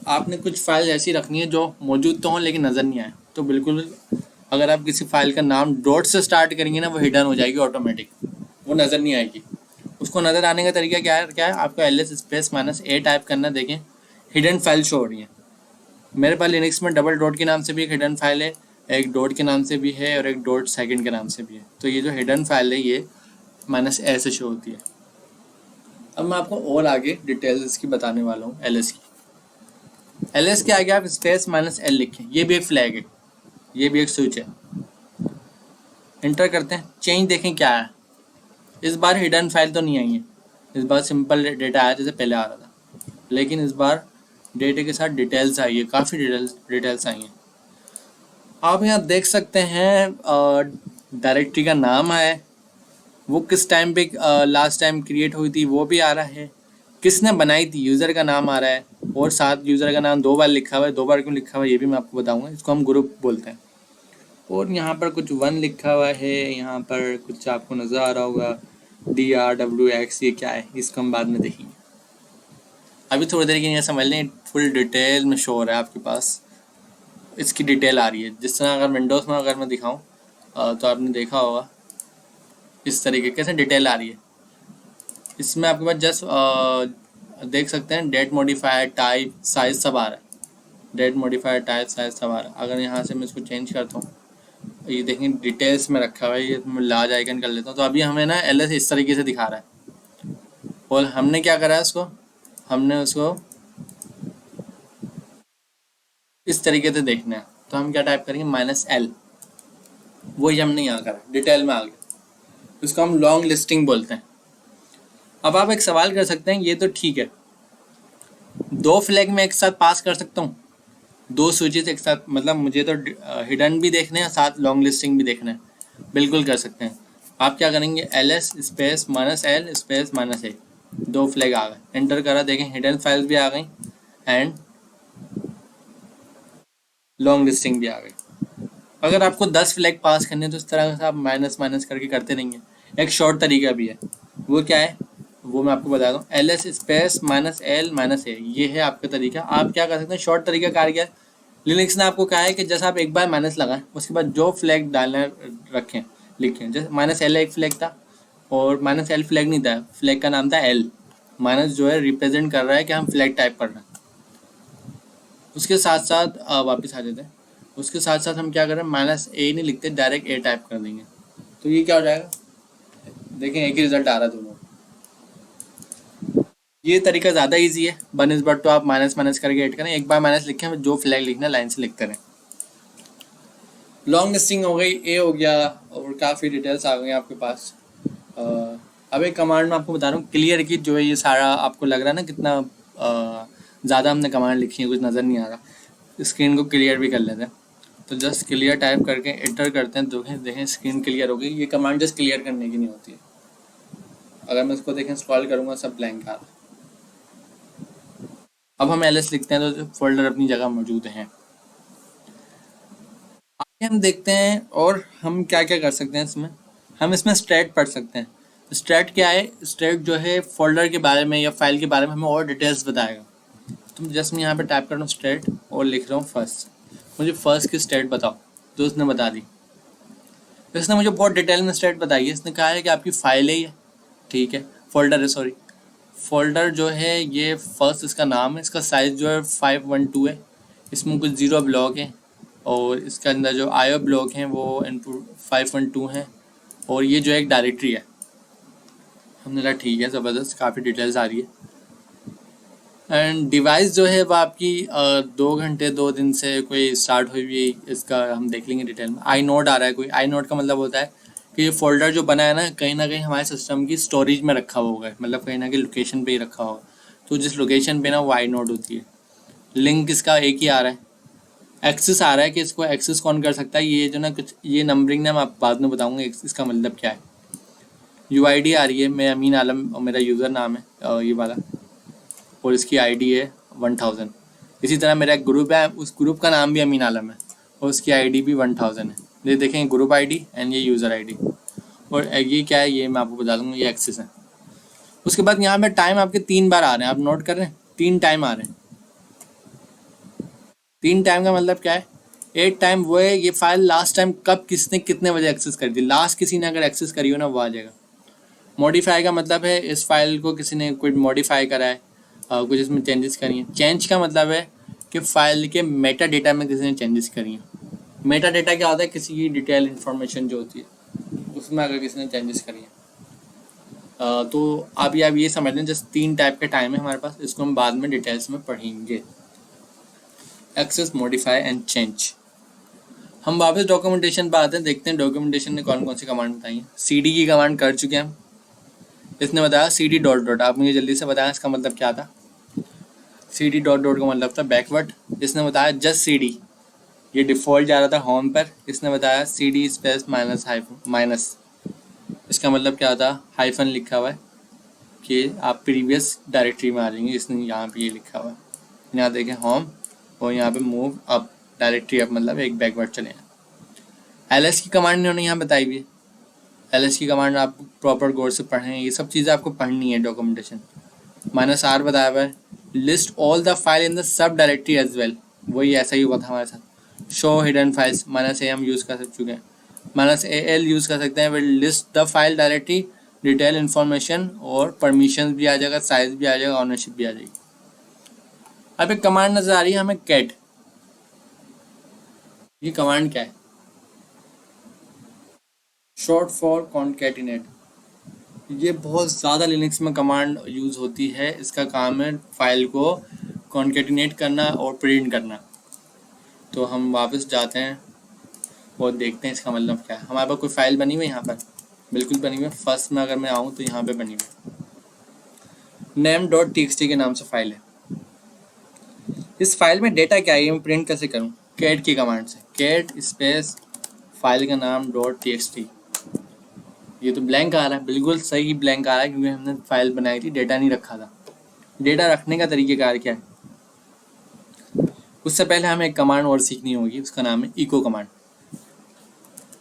आपने कुछ फाइल ऐसी रखनी है जो मौजूद तो हों लेकिन नज़र नहीं आए। तो बिल्कुल अगर आप किसी फाइल का नाम डॉट से स्टार्ट करेंगे ना, वो हिडन हो जाएगी ऑटोमेटिक, वो नज़र नहीं आएगी। उसको नज़र आने का तरीका क्या है? आपको ls स्पेस -a टाइप करना। देखें हिडन फाइल शो हो रही है। मेरे पास लिनक्स में डबल डॉट के नाम से भी एक हिडन फाइल है, एक डॉट के नाम से भी है और एक डॉट सेकंड के नाम से भी है। तो ये जो हिडन फाइल है ये -a से शो होती है। अब मैं आपको और आगे डिटेल्स इसकी बताने वाला हूँ ls की। ls के आगे आप स्पेस -l लिखें, ये भी एक फ्लैग है, ये भी एक स्विच है। एंटर करते हैं, चेंज देखें क्या है। इस बार हिडन फाइल तो नहीं आई है, इस बार सिंपल डेटा आया जैसे पहले आ रहा था, लेकिन इस बार डेटे के साथ डिटेल्स आई है, काफ़ी डिटेल्स आई हैं। आप यहाँ देख सकते हैं डायरेक्टरी का नाम है, वो किस टाइम पे लास्ट टाइम क्रिएट हुई थी वो भी आ रहा है, किसने बनाई थी यूज़र का नाम आ रहा है, और साथ यूज़र का नाम 2 बार लिखा हुआ है। 2 बार क्यों लिखा हुआ है ये भी मैं आपको बताऊंगा। इसको हम ग्रुप बोलते हैं। और यहाँ पर कुछ 1 लिखा हुआ है, यहाँ पर कुछ आपको नज़र आ रहा होगा DRWX, ये क्या है इसको हम बाद में देखेंगे। अभी थोड़ी देर के लिए समझ लें, फुल डिटेल में शो हो रहा है आपके पास, इसकी डिटेल आ रही है। जिस तरह अगर विंडोज़ में अगर मैं दिखाऊं तो आपने देखा होगा इस तरीके कैसे डिटेल आ रही है। इसमें आपके पास जस्ट देख सकते हैं डेट मॉडिफायर, टाइप, साइज सब आ रहा है। डेट मॉडिफायर, टाइप, साइज सब आ रहा है। अगर यहाँ से मैं इसको चेंज करता हूँ, ये देखेंगे डिटेल्स में रखा हुआ है, ये मैं लार्ज आइकन कर लेता हूँ। तो अभी हमें ना ls इस तरीके से दिखा रहा है, और हमने क्या करा है उसको, हमने उसको इस तरीके से देखना है। तो हम क्या टाइप करेंगे -l, वही हमने यहाँ करा, डिटेल में आ गया। इसको हम लॉन्ग लिस्टिंग बोलते हैं। अब आप एक सवाल कर सकते हैं, ये तो ठीक है, 2 फ्लैग में एक साथ पास कर सकता हूँ, 2 स्विचेस एक साथ, मतलब मुझे तो हिडन भी देखने हैं साथ लॉन्ग लिस्टिंग भी देखना है। बिल्कुल कर सकते हैं। आप क्या करेंगे, ls space -l space -a, 2 flag आ गए, एंटर करा, देखें हिडन फाइल्स भी आ गई एंड लॉन्ग लिस्टिंग भी आ गई। अगर आपको 10 फ्लैग पास करने हैं तो इस तरह से आप माइनस माइनस करके करते रहेंगे। एक शॉर्ट तरीका भी है, वो क्या है वो मैं आपको बता दूँ, ls स्पेस -l -a, ये है आपका तरीका। आप क्या कर सकते हैं, शॉर्ट तरीका कार क्या है, लिनक्स ने आपको कहा है कि जैसे आप एक बार माइनस लगाएं, उसके बाद जो फ्लैग डालना रखें लिखें। जैसे -l एक फ्लैग था और -l फ्लैग नहीं था, फ्लैग का नाम था l, माइनस जो है रिप्रेजेंट कर रहा है कि हम फ्लैग टाइप कर रहे हैं। उसके साथ साथ वापस आ जाते हैं, उसके साथ साथ हम क्या करें, -a नहीं लिखते, डायरेक्ट a टाइप कर देंगे। तो ये क्या हो जाएगा, देखें एक ही रिजल्ट आ रहा है दोनों। ये तरीका ज़्यादा इजी है बनस्बत तो आप माइनस माइनस करके ऐड करें। एक बार माइनस लिखें, जो फ्लैग लिखना लाइन से लिखते रहें। लॉन्ग लिस्टिंग हो गई, ए हो गया, और काफ़ी डिटेल्स आ गई आपके पास। अब एक कमांड में आपको बता रहा हूँ, क्लियर की, जो है ये सारा आपको लग रहा है ना कितना ज़्यादा हमने कमांड लिखी है, कुछ नज़र नहीं आ रहा। स्क्रीन को क्लियर भी कर लेते हैं। तो जस्ट क्लियर टाइप करके एंटर करते हैं, देखें स्क्रीन क्लियर हो गई। ये कमांड जस्ट क्लियर करने की नहीं होती है। अगर मैं इसको देखें स्क्रॉल करूँगा सब ब्लैंक आ रहा है। अब हम ls लिखते हैं तो फोल्डर अपनी जगह मौजूद हैं। आगे हम देखते हैं और हम क्या क्या कर सकते हैं इसमें। हम इसमें स्ट्रैट पढ़ सकते हैं। स्ट्रैट क्या है, स्ट्रैट जो है फोल्डर के बारे में या फाइल के बारे में हमें और डिटेल्स बताएगा। तो जस्ट मैं यहाँ पे टाइप कर रहा हूँ स्ट्रैट और लिख रहा हूँ फर्स्ट, मुझे फर्स्ट की स्ट्रैट बताओ। तो उसने बता दी, इसने मुझे बहुत डिटेल में स्ट्रैट बताई है। इसने कहा है कि आपकी फाइल है ये, ठीक है, फोल्डर है, सॉरी फोल्डर जो है ये फर्स्ट इसका नाम है, इसका साइज़ जो है 512 है, इसमें कुछ 0 ब्लॉक है, और इसके अंदर जो IO ब्लॉक हैं वो इनपुट 512 हैं, और ये जो एक डायरेक्टरी है। हमने कहा ठीक है, ज़बरदस्त, काफ़ी डिटेल्स आ रही है। एंड डिवाइस जो है वो आपकी 2 घंटे 2 दिन से कोई स्टार्ट हुई हुई, इसका हम देख लेंगे डिटेल में। आई नोड आ रहा है कोई, आई नोड का मतलब होता है कि ये फोल्डर जो बना है ना कहीं हमारे सिस्टम की स्टोरेज में रखा होगा, मतलब कहीं ना कहीं लोकेशन पे ही रखा होगा। तो जिस लोकेशन पे ना वो आई नोड होती है। लिंक इसका एक ही आ रहा है। एक्सेस आ रहा है कि इसको एक्सेस कौन कर सकता है, ये जो ना कुछ ये नंबरिंग ना मैं आप बाद में बताऊंगा इसका मतलब क्या है। UID आ रही है, मैं अमीन आलम और मेरा यूज़र नाम है ये वाला, और इसकी ID है 1000। इसी तरह मेरा एक ग्रुप है, उस ग्रुप का नाम भी अमीन आलम है और उसकी ID भी 1000 है। ये देखें ग्रुप ID एंड ये यूज़र ID, और ये क्या है ये मैं आपको बता दूंगा, ये एक्सेस है। उसके बाद यहाँ पे टाइम आपके 3 बार आ रहे हैं, आप नोट कर रहे हैं, 3 टाइम आ रहे हैं। 3 टाइम का मतलब क्या है, 8 टाइम वो है ये फाइल लास्ट टाइम कब किसने कितने बजे एक्सेस कर दी, लास्ट किसी ने अगर एक्सेस करी हो ना वो आ जाएगा। मॉडिफाई का मतलब है इस फाइल को किसी ने कुछ मॉडिफाई करा है, कुछ इसमें चेंजेस करी हैं। चेंज का मतलब है कि फाइल के मेटा डेटा में किसी ने चेंजेस करी हैं। मेटा डेटा क्या होता है, किसी की डिटेल इन्फॉर्मेशन जो होती है उसमें अगर किसी ने चेंजेस करी है। तो अभी आप ये समझ लें जस्ट 3 टाइप के टाइम है हमारे पास, इसको हम बाद में डिटेल्स में पढ़ेंगे। Access, modify and change. हम वापस डॉक्यूमेंटेशन पर आते हैं, देखते हैं डॉक्यूमेंटेशन ने कौन कौन सी कमांड बताई है। cd की कमांड कर चुके हैं हम। इसने बताया cd डॉट डॉट, आप मुझे जल्दी से बताएं इसका मतलब क्या था। cd डॉट डॉट का मतलब था बैकवर्ड। इसने बताया जस्ट cd, ये डिफ़ॉल्ट जा रहा था होम पर। इसने बताया cd स्पेस माइनस माइनस, इसका मतलब क्या था, हाइफन लिखा हुआ है कि आप प्रीवियस डायरेक्टरी में आ जाएंगे, इसने यहाँ पे ये लिखा हुआ है। यहाँ देखें होम, और यहाँ पे मूव अप डायरेक्टरी अप, मतलब एक बैकवर्ड चले हैं। ls की कमांड इन्होंने यहाँ बताई हुई है। ls की कमांड आप प्रॉपर गौर से पढ़ें, ये सब चीज़ें आपको पढ़नी है डॉक्यूमेंटेशन। -r बताया हुआ है, list all the file in the sub directory as well, वही ऐसा ही हुआ था हमारे साथ। शो हिडन फाइल्स, -a हम यूज़ कर चुके हैं, -al यूज़ कर सकते हैं, will list the file directory, detail information और परमिशन भी आ जाएगा, साइज भी आ जाएगा, ऑनरशिप भी आ जाएगी। अब एक कमांड नजर आ रही है हमें कैट, ये कमांड क्या है, शॉर्ट फॉर कॉन्केटिनेट। ये बहुत ज़्यादा लिनक्स में कमांड यूज़ होती है, इसका काम है फाइल को कॉन्केटिनेट करना और प्रिंट करना। तो हम वापस जाते हैं और देखते हैं इसका मतलब क्या है। हमारे पास कोई फाइल बनी हुई है यहाँ पर, बिल्कुल बनी हुई है। फर्स्ट में अगर मैं आऊँ तो यहाँ पे बनी हुई है, name.txt के नाम से फाइल है। इस फाइल में डेटा क्या है, मैं प्रिंट कैसे करूँ, कैट की कमांड से, कैट स्पेस फाइल का नाम .txt। ये तो ब्लैंक आ रहा है, बिल्कुल सही ब्लैंक आ रहा है, क्योंकि हमने फाइल बनाई थी, डेटा नहीं रखा था। डेटा रखने का तरीक़ेकार क्या है, उससे पहले हमें एक कमांड और सीखनी होगी, उसका नाम है इको कमांड।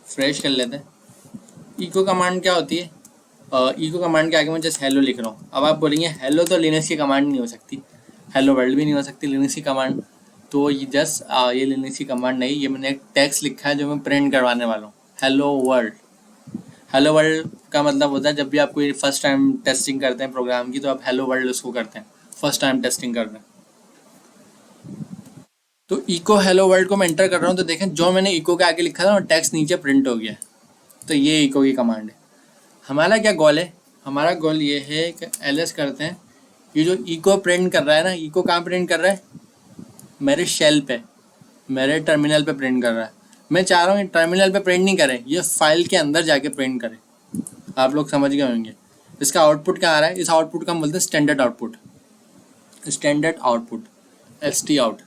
फ्रेश कर लेते हैं। इको कमांड क्या होती है, इको कमांड के आगे मैं जस्ट हेलो लिख रहा हूँ। अब आप बोलेंगे हेलो तो लिनक्स की कमांड नहीं हो सकती, हेलो वर्ल्ड भी नहीं हो सकती लिनक्स की कमांड। तो ये जस्ट ये लिनक्स की कमांड नहीं, ये मैंने एक टेक्स्ट लिखा है जो मैं प्रिंट करवाने वाला हूँ, हेलो वर्ल्ड। हेलो वर्ल्ड का मतलब होता है जब भी आप कोई फर्स्ट टाइम टेस्टिंग करते हैं प्रोग्राम की, तो आप हेलो वर्ल्ड उसको करते हैं, फर्स्ट टाइम टेस्टिंग कर रहे हैं। तो इको हेलो वर्ल्ड को मैं एंटर कर रहा हूँ, तो देखें जो मैंने इको के आगे लिखा था और टेक्स्ट नीचे प्रिंट हो गया। तो ये इको की कमांड है। हमारा क्या गोल है, हमारा गोल ये है कि ls करते हैं, ये जो इको प्रिंट कर रहा है ना, इको कहाँ प्रिंट कर रहा है, मेरे शेल पे, मेरे टर्मिनल पे प्रिंट कर रहा है। मैं चाह रहा हूँ टर्मिनल पे प्रिंट नहीं करे, ये फाइल के अंदर जाके प्रिंट करे। आप लोग समझ गए होंगे। इसका आउटपुट क्या आ रहा है, इस आउटपुट का हम बोलते हैं standard output, standard output, st out.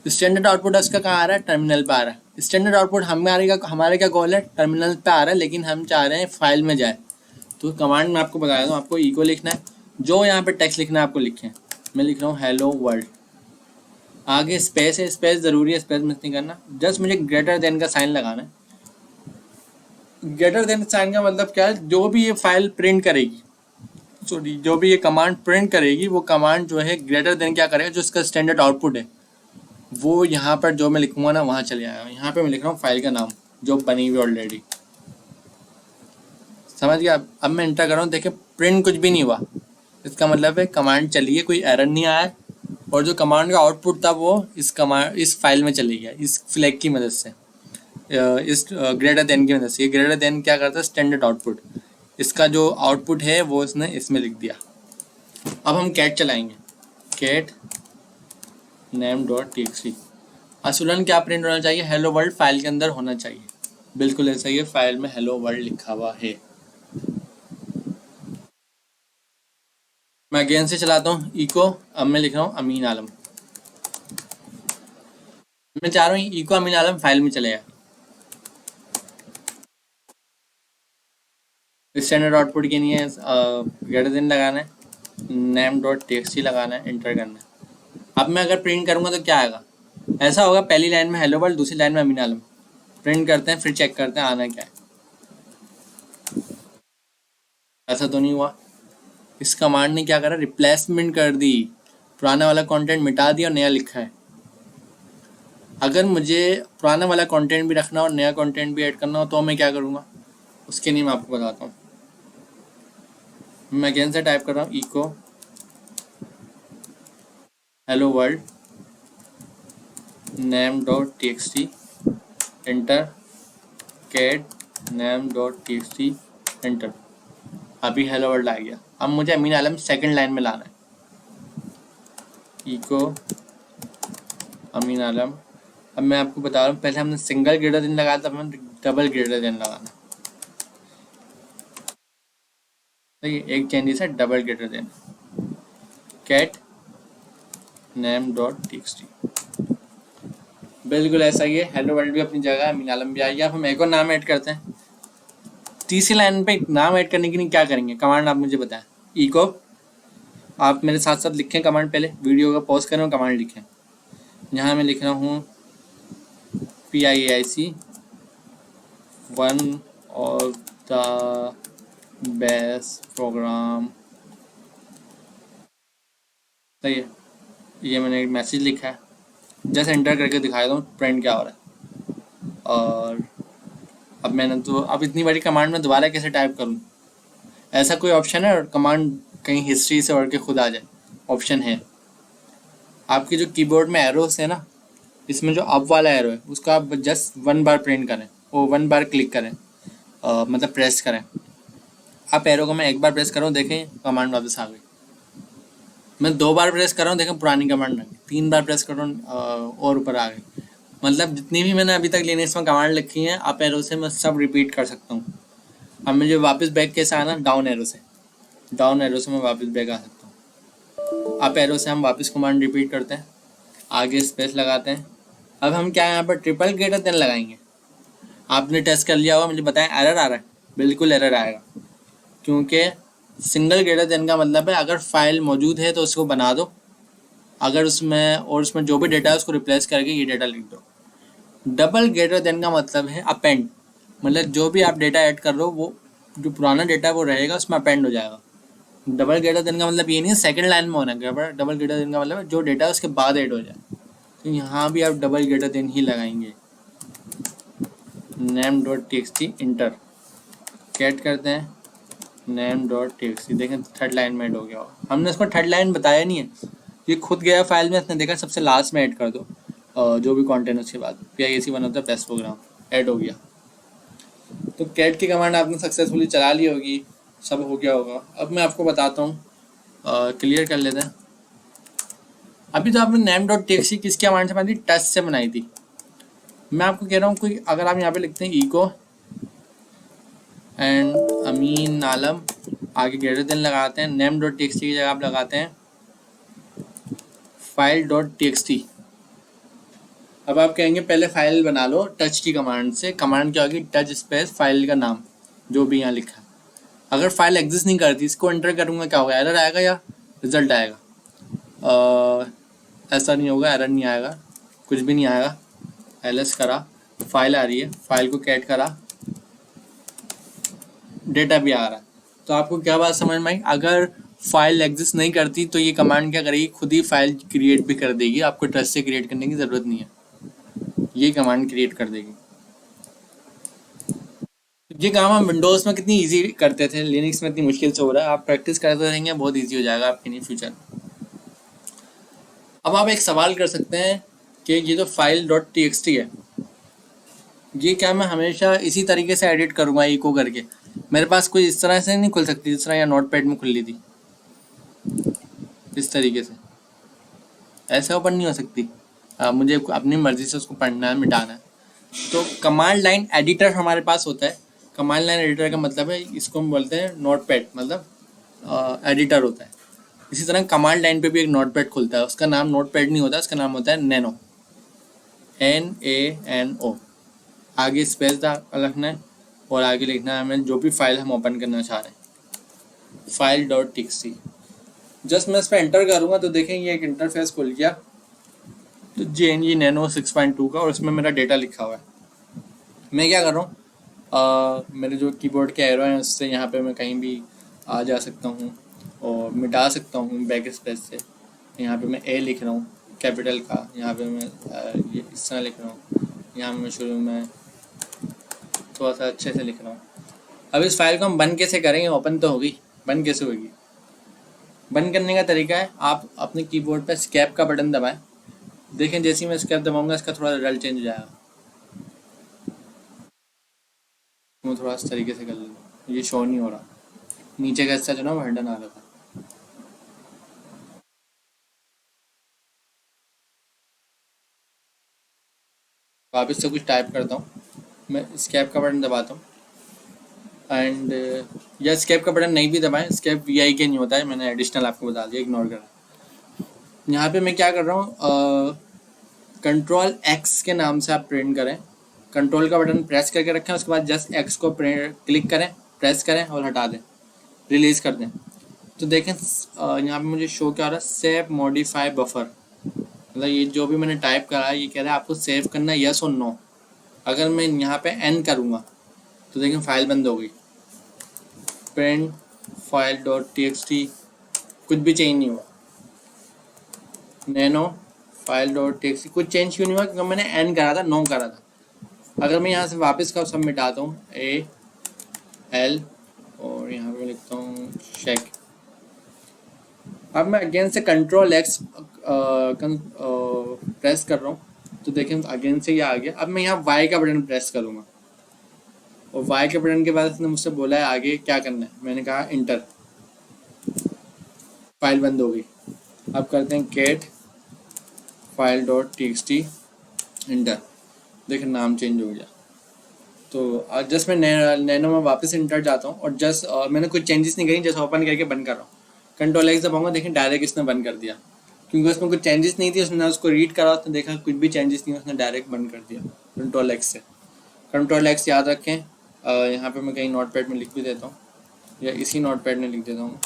Standard output इसका कहाँ आ रहा है, टर्मिनल पे आ रहा है। स्टैंडर्ड आउटपुट हमारे क्या गोल है, टर्मिनल पे आ रहा है, लेकिन हम चाह रहे हैं फाइल में जाए। तो कमांड में आपको बताया दूँ, आपको इको लिखना है, जो यहाँ पे टेक्स्ट लिखना है आपको लिखें। मैं लिख रहा हूँ हेलो वर्ल्ड, आगे स्पेस है, स्पेस ज़रूरी है, स्पेस मिस नहीं करना, जस्ट मुझे ग्रेटर देन का साइन लगाना है। ग्रेटर देन साइन का मतलब क्या है, जो भी ये फाइल प्रिंट करेगी, सॉरी जो भी ये कमांड प्रिंट करेगी, वो कमांड जो है ग्रेटर देन क्या करेगा, जो इसका स्टैंडर्ड आउटपुट है वो यहाँ पर जो मैं लिखूँगा ना वहाँ चले आएगा। यहाँ पे मैं लिख रहा हूँ फाइल का नाम जो बनी हुई ऑलरेडी, समझ गया। अब मैं एंटर कर रहा हूँ, देखिए प्रिंट कुछ भी नहीं हुआ, इसका मतलब है कमांड चली है, कोई एरर नहीं आया, और जो कमांड का आउटपुट था वो इस फाइल में चली गया, इस फ्लैग की मदद से, इस ग्रेटर देन की मदद से। ये ग्रेटर देन क्या करता है, स्टैंडर्ड आउटपुट, इसका जो आउटपुट है वो इसने इसमें लिख दिया। अब हम कैट चलाएंगे, कैट name.txt। असुलन क्या प्रिंट होना चाहिए, हेलो वर्ल्ड फाइल के अंदर होना चाहिए, बिल्कुल ऐसा ही है, फाइल में हेलो वर्ल्ड लिखा हुआ है। मैं अगेन से चलाता हूँ इको, अब मैं लिख रहा हूँ अमीन आलम। मैं चाह रहा हूँ इको अमीन आलम फाइल में चलेगा। स्टैंडर्ड आउटपुट के लिए ग्रेटर देन लगाना है, name.txt लगाना है, एंटर करना है। अब मैं अगर प्रिंट करूँगा तो क्या आएगा, ऐसा होगा, पहली लाइन में हेलो वर्ल्ड, दूसरी लाइन में अमीन आलम। प्रिंट करते हैं, फिर चेक करते हैं आना क्या है। ऐसा तो नहीं हुआ, इस कमांड ने क्या करा, रिप्लेसमेंट कर दी, पुराना वाला कंटेंट मिटा दिया और नया लिखा है। अगर मुझे पुराना वाला कंटेंट भी रखना और नया कंटेंट भी ऐड करना हो तो मैं क्या करूँगा, उसके लिए मैं आपको बताता हूँ। मैं अगेन से टाइप कर रहा हूँ echo hello world name.txt enter, cat name dot TXT, enter. अभी हेलो वर्ल्ड आ गया। अब मुझे अमीन आलम सेकंड लाइन में लाना है, इको अमीन आलम। अब मैं आपको बता रहा हूँ, पहले हमने सिंगल ग्रेटर देन लगाया था, हमें डबल ग्रेटर देन लगाना है। देखिए एक चेंजेस है, double greater than, cat name dot TXT. बिल्कुल ऐसा ही है, हेलो वर्ल्ड भी अपनी जगह, अमीन आलम भी आ गया। अब हम एक और नाम ऐड करते हैं। तीसरी लाइन पे नाम ऐड करने के लिए क्या करेंगे, कमांड आप मुझे बताएं। इको, आप मेरे साथ साथ लिखें कमांड, पहले वीडियो का पॉज करें और कमांड लिखें। यहाँ मैं लिख रहा हूँ PIAIC, one of the best program. सही है, ये मैंने एक मैसेज लिखा है, जस्ट एंटर करके दिखाया था प्रिंट क्या हो रहा है। और अब मैंने तो, अब इतनी बड़ी कमांड में दोबारा कैसे टाइप करूँ, ऐसा कोई ऑप्शन है? और कमांड कहीं हिस्ट्री से उड़ के खुद आ जाए, ऑप्शन है। आपकी जो कीबोर्ड में एरोस है ना, इसमें जो अप वाला एरो है उसका आप जस्ट वन बार प्रिंट करें, वो वन बार क्लिक करें, मतलब प्रेस करें। आप एरो को मैं एक बार प्रेस कर रहा हूँ, देखें कमांड वापस आ गई। मैं दो बार प्रेस कर रहा हूँ, देखें पुरानी कमांड आ गई। तीन बार प्रेस कर रहा हूँ और ऊपर आ गई। मतलब जितनी भी मैंने अभी तक लिनक्स में कमांड लिखी है, अप एरो से मैं सब रिपीट कर सकता हूँ। अब मुझे वापस बैक कैसे आना, डाउन एरो से, डाउन एरो से मैं वापस बैक आ सकता हूँ। अप एरो से हम वापस कमांड रिपीट करते हैं, आगे स्पेस लगाते हैं। अब हम क्या यहाँ पर ट्रिपल ग्रेटर देन लगाएंगे। आपने टेस्ट कर लिया होगा, मुझे बताएं एरर आ रहा है? बिल्कुल एरर आएगा, क्योंकि सिंगल ग्रेटर देन का मतलब है अगर फाइल मौजूद है तो उसको बना दो, अगर उसमें और उसमें जो भी डेटा है उसको रिप्लेस करके ये डेटा लिख दो। डबल ग्रेटर देन का मतलब है अपेंड, मतलब जो भी आप डेटा ऐड कर रहे हो वो जो पुराना डेटा है वो रहेगा, उसमें अपेंड हो जाएगा। डबल ग्रेटर देन का मतलब ये नहीं है सेकंड लाइन में होना, डबल ग्रेटर देन का मतलब है जो डेटा है उसके बाद ऐड हो जाए। तो यहाँ भी आप डबल ग्रेटर देन ही लगाएंगे। Name dot TXT, enter, cat करते हैं नेम डॉट टीएक्सटी। देखें थर्ड लाइन में ऐड हो गया होगा। हमने इसको थर्ड लाइन बताया नहीं है, ये खुद गया फाइल में, इसने देखा सबसे लास्ट में ऐड कर दो जो भी कंटेंट उसके बाद। PIAC one of the best program add हो गया। तो कैट की कमांड आपने सक्सेसफुली चला ली होगी, सब हो गया होगा। अब मैं आपको बताता हूँ, क्लियर कर लेते हैं। अभी तो आपने नेम डॉट टीएक्सटी किसकी कमांड से बनाई थी, टच से बनाई थी। मैं आपको कह रहा हूँ कोई, अगर आप यहाँ पे लिखते हैं इको एंड अमीन आलम, आगे ग्रेटर देन लगाते हैं, नेम डॉट टीएक्सटी की जगह आप लगाते हैं फाइल डॉट टीएक्सटी। अब आप कहेंगे पहले फाइल बना लो टच की कमांड से। कमांड क्या होगी, टच स्पेस फाइल का नाम जो भी यहाँ लिखा है। अगर फाइल एग्जिस्ट नहीं करती, इसको एंटर करूँगा क्या होगा, एरर आएगा या रिजल्ट आएगा? ऐसा नहीं होगा, एरर नहीं आएगा, कुछ भी नहीं आएगा। एलएस करा, फाइल आ रही है, फाइल को कैट करा, डेटा भी आ रहा है। तो आपको क्या बात समझ में आई? अगर फाइल एग्जिस्ट नहीं करती तो ये कमांड क्या करेगी, खुद ही फाइल क्रिएट भी कर देगी, आपको टच से क्रिएट करने की ज़रूरत नहीं है, ये कमांड क्रिएट कर देगी। ये काम हम विंडोज़ में कितनी इजी करते थे, लिनक्स में इतनी मुश्किल से हो रहा है। आप प्रैक्टिस करते रहेंगे, बहुत इजी हो जाएगा आपके लिए फ्यूचर में। अब आप एक सवाल कर सकते हैं कि ये जो फाइल डॉट टीएक्सटी है, ये क्या मैं हमेशा इसी तरीके से एडिट करूँगा इको करके? मेरे पास कोई इस तरह से नहीं खुल सकती जिस तरह या नोट पैड में खुल ली थी, इस तरीके से ऐसे ओपन नहीं हो सकती। मुझे अपनी मर्ज़ी से उसको पढ़ना है, मिटाना है। तो कमांड लाइन एडिटर हमारे पास होता है। कमांड लाइन एडिटर का मतलब है, इसको हम बोलते हैं नोट पैड, मतलब एडिटर होता है। इसी तरह कमांड लाइन पे भी एक नोट पैड खुलता है, उसका नाम नोट पैड नहीं होता, उसका नाम होता है नैनो, NANO। आगे स्पेस रखना है और आगे लिखना है हमें जो भी फाइल हम ओपन करना चाह रहे हैं, फाइल डॉट टीएक्सटी। जस्ट मैं इस पर एंटर करूँगा तो देखेंगे एक इंटरफेस खुल गया, तो JNG नैनो 6.2 का, और उसमें मेरा डेटा लिखा हुआ है। मैं क्या कर रहा हूँ, मेरे जो कीबोर्ड के एरो हैं उससे यहाँ पे मैं कहीं भी आ जा सकता हूँ और मिटा सकता हूँ बैक स्पेस से। यहाँ पे मैं A लिख रहा हूँ कैपिटल का, यहाँ पे मैं ये इस तरह लिख रहा हूँ, यहाँ मैं शुरू में थोड़ा सा अच्छे से लिख रहा हूँ। अब इस फाइल को हम बंद कैसे करेंगे, ओपन तो होगी, बंद कैसे होगी? बंद करने का तरीका है, आप अपने कीबोर्ड पर स्केप का बटन दबाएं। देखें जैसे ही मैं स्केप दबाऊंगा इसका थोड़ा रिजल्ट चेंज हो जाएगा। मैं थोड़ा इस तरीके से कर लेता हूँ, ये शो नहीं हो रहा, नीचे का हिस्सा जो ना वो हिडन आ रहा था। वापस से कुछ टाइप करता हूँ, मैं स्केप का बटन दबाता हूँ एंड या स्केप का बटन नहीं भी दबाएं, स्केप वी के नहीं होता है, मैंने एडिशनल आपको बता दिया, इग्नोर करा। यहाँ पे मैं क्या कर रहा हूँ, कंट्रोल एक्स के नाम से आप प्रिंट करें, कंट्रोल का बटन प्रेस करके रखें, उसके बाद जस्ट एक्स को क्लिक करें, प्रेस करें और हटा दें, रिलीज कर दें। तो देखें यहाँ पे मुझे शो क्या हो रहा है, सेव मॉडिफाई बफर, मतलब ये जो भी मैंने टाइप करा है ये कह रहा है आपको सेव करना है यस और नो। अगर मैं यहाँ पे एन करूँगा तो देखें फाइल बंद हो गई, प्रिंट फाइल डॉट टी कुछ भी चेंज नहीं हुआ, नैनो फाइल डॉट टी कुछ चेंज क्यों नहीं हुआ, क्योंकि मैंने एन करा था, नो करा था। अगर मैं यहाँ से वापस का सब मिटाता हूँ, ए एल और यहाँ पे लिखता हूँ चेक, अब मैं अगेन से कंट्रोल एक्स प्रेस कर रहा हूँ तो देखें अगेन से ये आ गया। अब मैं यहाँ वाई का बटन प्रेस करूँगा और वाई के बटन के बाद इसने मुझसे बोला है आगे क्या करना है, मैंने कहा इंटर, फाइल बंद हो गई। अब करते हैं get file dot T enter, देखें नाम चेंज हो गया। तो जस्ट मैं नैनो में वापस इंटर जाता हूँ और जस्ट मैंने कुछ चेंजेस नहीं करी, जस्ट ओपन करके बंद कर रहा हूँ, कंट्रोल एक्स दबाऊंगा, देखें डायरेक्ट इसने बंद कर दिया, क्योंकि उसमें कुछ चेंजेस नहीं थी, उसने उसको रीड करा, उसने देखा कुछ भी चेंजेस नहीं, उसने डायरेक्ट बंद कर दिया कंट्रोल एक्स से। कंट्रोल एक्स याद रखें, यहाँ पे मैं कहीं नोट पैड में लिख भी देता हूँ या इसी नोट पैड में लिख देता हूँ,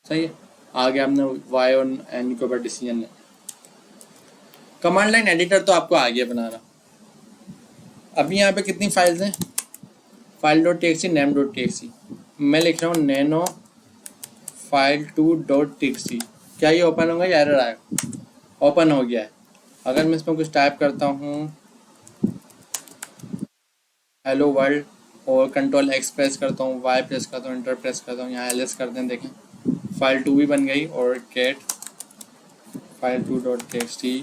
सही है। आगे आपने वाई और एन के ऊपर डिसीजन लेना। कमांड लाइन एडिटर तो आपको आ गया बनाना। अभी यहाँ पे कितनी फाइल्स हैं, file dot T name dot T, मैं लिख रहा हूँ nano file two dot T, क्या ये ओपन होगा या एरर आएगा, ओपन हो गया है। अगर मैं इसमें कुछ टाइप करता हूँ हेलो वर्ल्ड और कंट्रोल एक्स प्रेस करता हूँ, वाई प्रेस करता हूँ, इंटर प्रेस करता हूँ, यहाँ एल एस करते हैं, देखें फाइल टू भी बन गई और get file two dot T.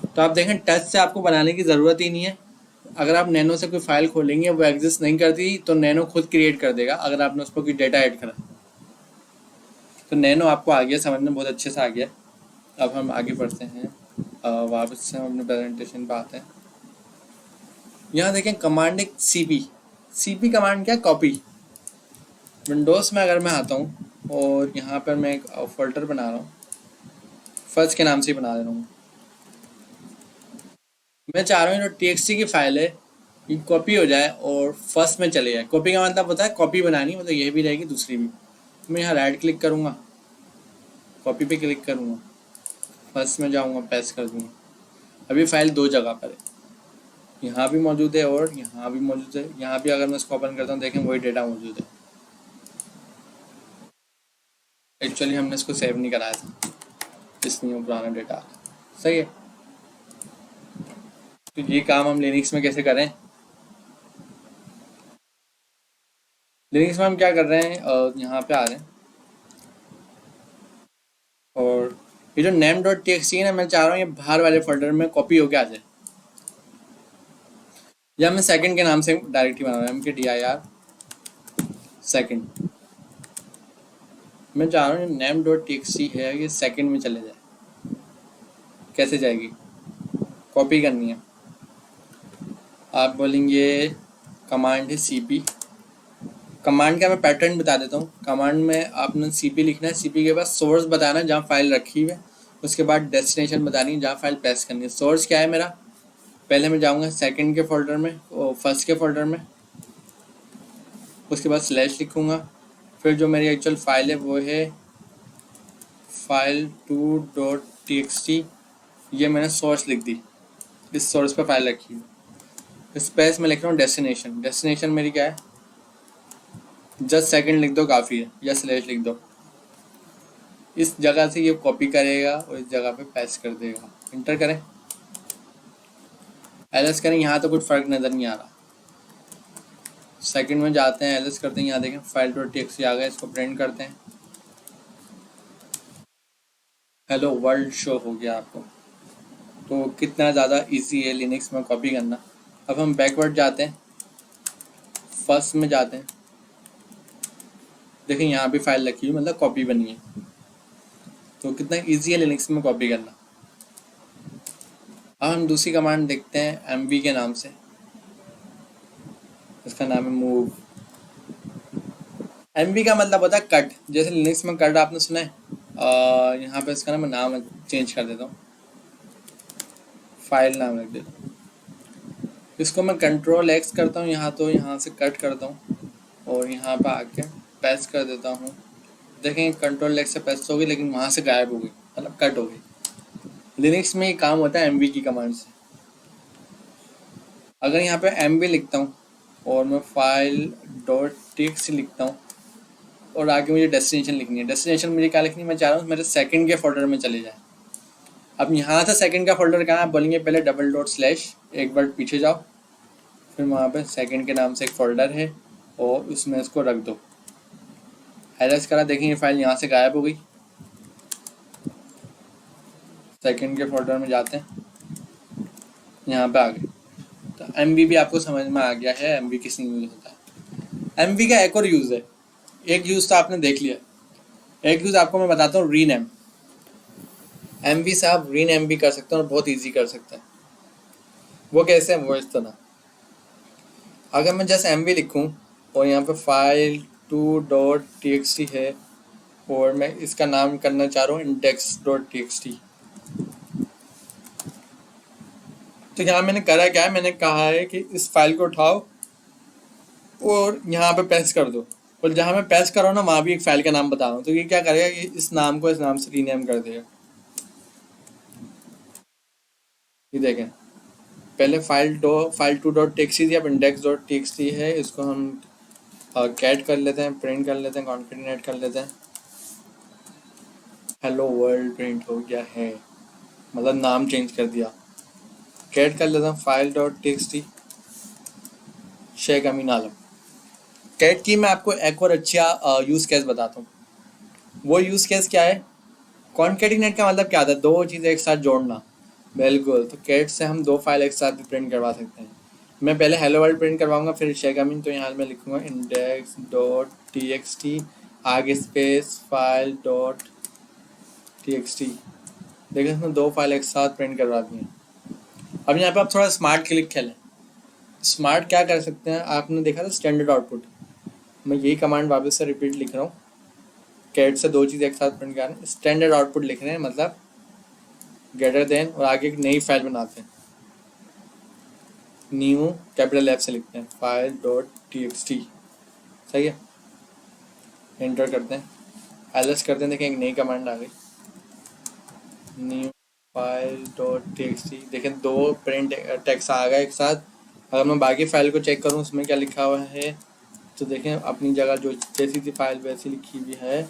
तो आप देखें टच से आपको बनाने की ज़रूरत ही नहीं है, अगर आप नैनो से कोई फाइल खोलेंगे वो एग्जिस्ट नहीं करती तो नैनो खुद क्रिएट कर देगा अगर आपने उस पर कोई डेटा ऐड करा। तो नैनो आपको आ गया समझ में, बहुत अच्छे से आ गया। अब हम आगे बढ़ते हैं, वापस से हम अपने प्रेजेंटेशन पे आते हैं। यहाँ देखें कमांड एक सी पी कमांड क्या, कॉपी। विंडोज़ में अगर मैं आता हूँ और यहाँ पर मैं एक फोल्डर बना रहा हूँ, फर्स्ट के नाम से ही बना दे रहा हूँ, मैं चाह रहा हूँ जो टी की फाइल है ये कॉपी हो जाए और फर्स्ट में चले जाए। कॉपी का मतलब होता है कॉपी बनानी, मतलब ये भी रहेगी दूसरी भी। मैं यहाँ राइट क्लिक करूँगा, कॉपी पे क्लिक करूँगा, फर्स्ट में जाऊँगा, पेस्ट कर दूँगा। अभी फाइल दो जगह पर है, यहाँ भी मौजूद है और यहाँ भी मौजूद है। यहाँ भी अगर मैं इसको ओपन करता हूँ देखें वही डेटा मौजूद है। एक्चुअली हमने इसको सेव नहीं कराया था इसलिए वो पुराना डेटा सही है। तो ये काम हम लिनक्स में कैसे करें, लिनक्स में हम क्या कर रहे हैं, यहाँ पे आ रहे हैं और ये जो नेम डॉट टी है ना, मैं चाह रहा हूँ ये बाहर वाले फोल्डर में कॉपी होके आ जाए, या मैं सेकंड के नाम से डायरेक्टली बना रहा हूँ mkdir सेकंड। मैं चाह रहा हूँ नेम डॉट टी है ये सेकंड में चले जाए, कैसे जाएगी, कॉपी करनी है। आप बोलेंगे कमांड है cp, कमांड का मैं पैटर्न बता देता हूँ। कमांड में आपने cp लिखना है, cp के बाद सोर्स बताना है जहाँ फाइल रखी हुई है, उसके बाद डेस्टिनेशन बतानी है जहाँ फाइल पेस्ट करनी है। सोर्स क्या है मेरा, पहले मैं जाऊँगा सेकंड के फोल्डर में और फर्स्ट के फोल्डर में, उसके बाद स्लैश लिखूँगा, फिर जो मेरी एक्चुअल फाइल है वो है फाइल टू डॉट टी, ये मैंने सोर्स लिख दी, इस सोर्स पे फाइल रखी है। स्पेस में लिख रहा हूँ डेस्टिनेशन, डेस्टिनेशन मेरी क्या है, जस्ट सेकंड लिख दो काफ़ी है, या स्लैश लिख दो। इस जगह से ये कॉपी करेगा और इस जगह पे पेस्ट कर देगा, इंटर करें, एलएस करें, यहाँ तो कुछ फ़र्क नज़र नहीं आ रहा। सेकंड में जाते हैं, एलएस करते हैं, यहाँ देखें फाइल डॉट टी आ गया, इसको प्रिंट करते हैं, हेलो वर्ल्ड शो हो गया आपको। तो कितना ज़्यादा इजी है लिनक्स में कॉपी करना। अब हम बैकवर्ड जाते हैं, फर्स्ट में जाते हैं, देखिए यहाँ भी फाइल रखी हुई मतलब कॉपी बनी है, तो कितना इजी है लिनक्स में कॉपी करना। अब हम दूसरी कमांड देखते हैं mv के नाम से, इसका नाम है मूव। mv का मतलब होता है कट, जैसे लिनक्स में कट आपने सुना है। यहाँ पे इसका नाम चेंज कर देता हूँ, फाइल नाम रख देता हूँ। इसको मैं कंट्रोल एक्स करता हूँ यहाँ, तो यहाँ से कट करता हूँ और यहाँ पे आके पेस्ट कर देता हूँ। देखें कंट्रोल एक्स से पेस्ट हो गई, लेकिन वहाँ से गायब हो गई, मतलब कट हो गई। लिनक्स में ये काम होता है mv की कमांड से। अगर यहाँ पे mv लिखता हूँ और मैं फाइल डॉट टीएक्सटी लिखता हूँ और आगे मुझे डेस्टिनेशन लिखनी है, डेस्टिनेशन मुझे क्या लिखनी है, मैं चाह रहा हूँ मेरे सेकंड के फोल्डर में चले जाए। अब यहाँ से सेकंड का फोल्डर कहाँ है, बोलेंगे पहले डबल डॉट स्लैश, एक बार पीछे जाओ, फिर वहाँ पे सेकंड के नाम से एक फोल्डर है और उसमें इसको रख दो। एलएस करा, देखेंगे फाइल यहाँ से गायब हो गई। सेकंड के फोल्डर में जाते हैं, यहाँ पे आ गए। तो एमबी भी आपको समझ में आ गया है एमबी किस यूज होता है। एमबी का एक और यूज है, एक यूज तो आपने देख लिया, एक यूज आपको मैं बताता हूँ, रीनेम। एमबी से आप रीनेम भी कर सकते हैं और बहुत ईजी कर सकते हैं। वो कैसे है, वो इस तरह, अगर मैं जैसे एमबी लिखूँ और यहाँ पे फाइल 2.txt है और मैं इसका नाम करना चाह रहा हूँ index.txt, तो यहाँ मैंने करा क्या है, मैंने कहा है कि इस फाइल को उठाओ और यहाँ पे पेस्ट कर दो, और जहाँ मैं पेस्ट कर रहा हूँ ना वहाँ भी एक फाइल का नाम बता रहा हूँ, तो ये क्या करेगा कि इस नाम को इस नाम से रीनेम कर देगा। ये देखें, पहले फाइल 2.txt थी, अब index.txt है। इसको हम कैट कर लेते हैं, प्रिंट कर लेते हैं, कॉन्केटिनेट कर लेते हैं, हेलो वर्ल्ड प्रिंट हो गया है, मतलब नाम चेंज कर दिया। कैट कर लेता हूँ फाइल डॉट टीएक्सटी, शेख अमीन आलम। कैट की मैं आपको एक और अच्छा यूज़ केस बताता हूँ। वो यूज़ केस क्या है, कॉन्केटिनेट का मतलब क्या आता है, दो चीज़ें एक साथ जोड़ना। बिल्कुल, तो कैट से हम दो फाइल एक साथ भी प्रिंट करवा सकते हैं। मैं पहले हेलो वर्ल्ड प्रिंट करवाऊंगा, फिर शेख अमीन, तो यहाँ मैं लिखूंगा index dot T X T आगे space file dot T X T. देखिए इसमें दो फाइल एक साथ प्रिंट करवा दी हैं। अब यहाँ पे आप थोड़ा स्मार्ट क्लिक खेलें। स्मार्ट क्या कर सकते हैं, आपने देखा था स्टैंडर्ड आउटपुट, मैं यही कमांड वापस से रिपीट लिख रहा हूँ, कैट से दो चीज़ एक साथ प्रिंट कर रहे हैं, स्टैंडर्ड आउटपुट लिख रहे हैं, मतलब ग्रेटर देन, और आगे एक नई फाइल बनाते हैं, न्यू कैपिटल एफ से लिखते हैं file dot T X T, सही है। एंटर करते हैं, एलएस करते हैं, देखें एक नई कमांड आ गई, new file dot T X T. देखें दो प्रिंट टेक्स्ट आ गया एक साथ। अगर मैं बाकी फाइल को चेक करूँ उसमें क्या लिखा हुआ है, तो देखें अपनी जगह जो जैसी थी फाइल वैसी लिखी हुई है,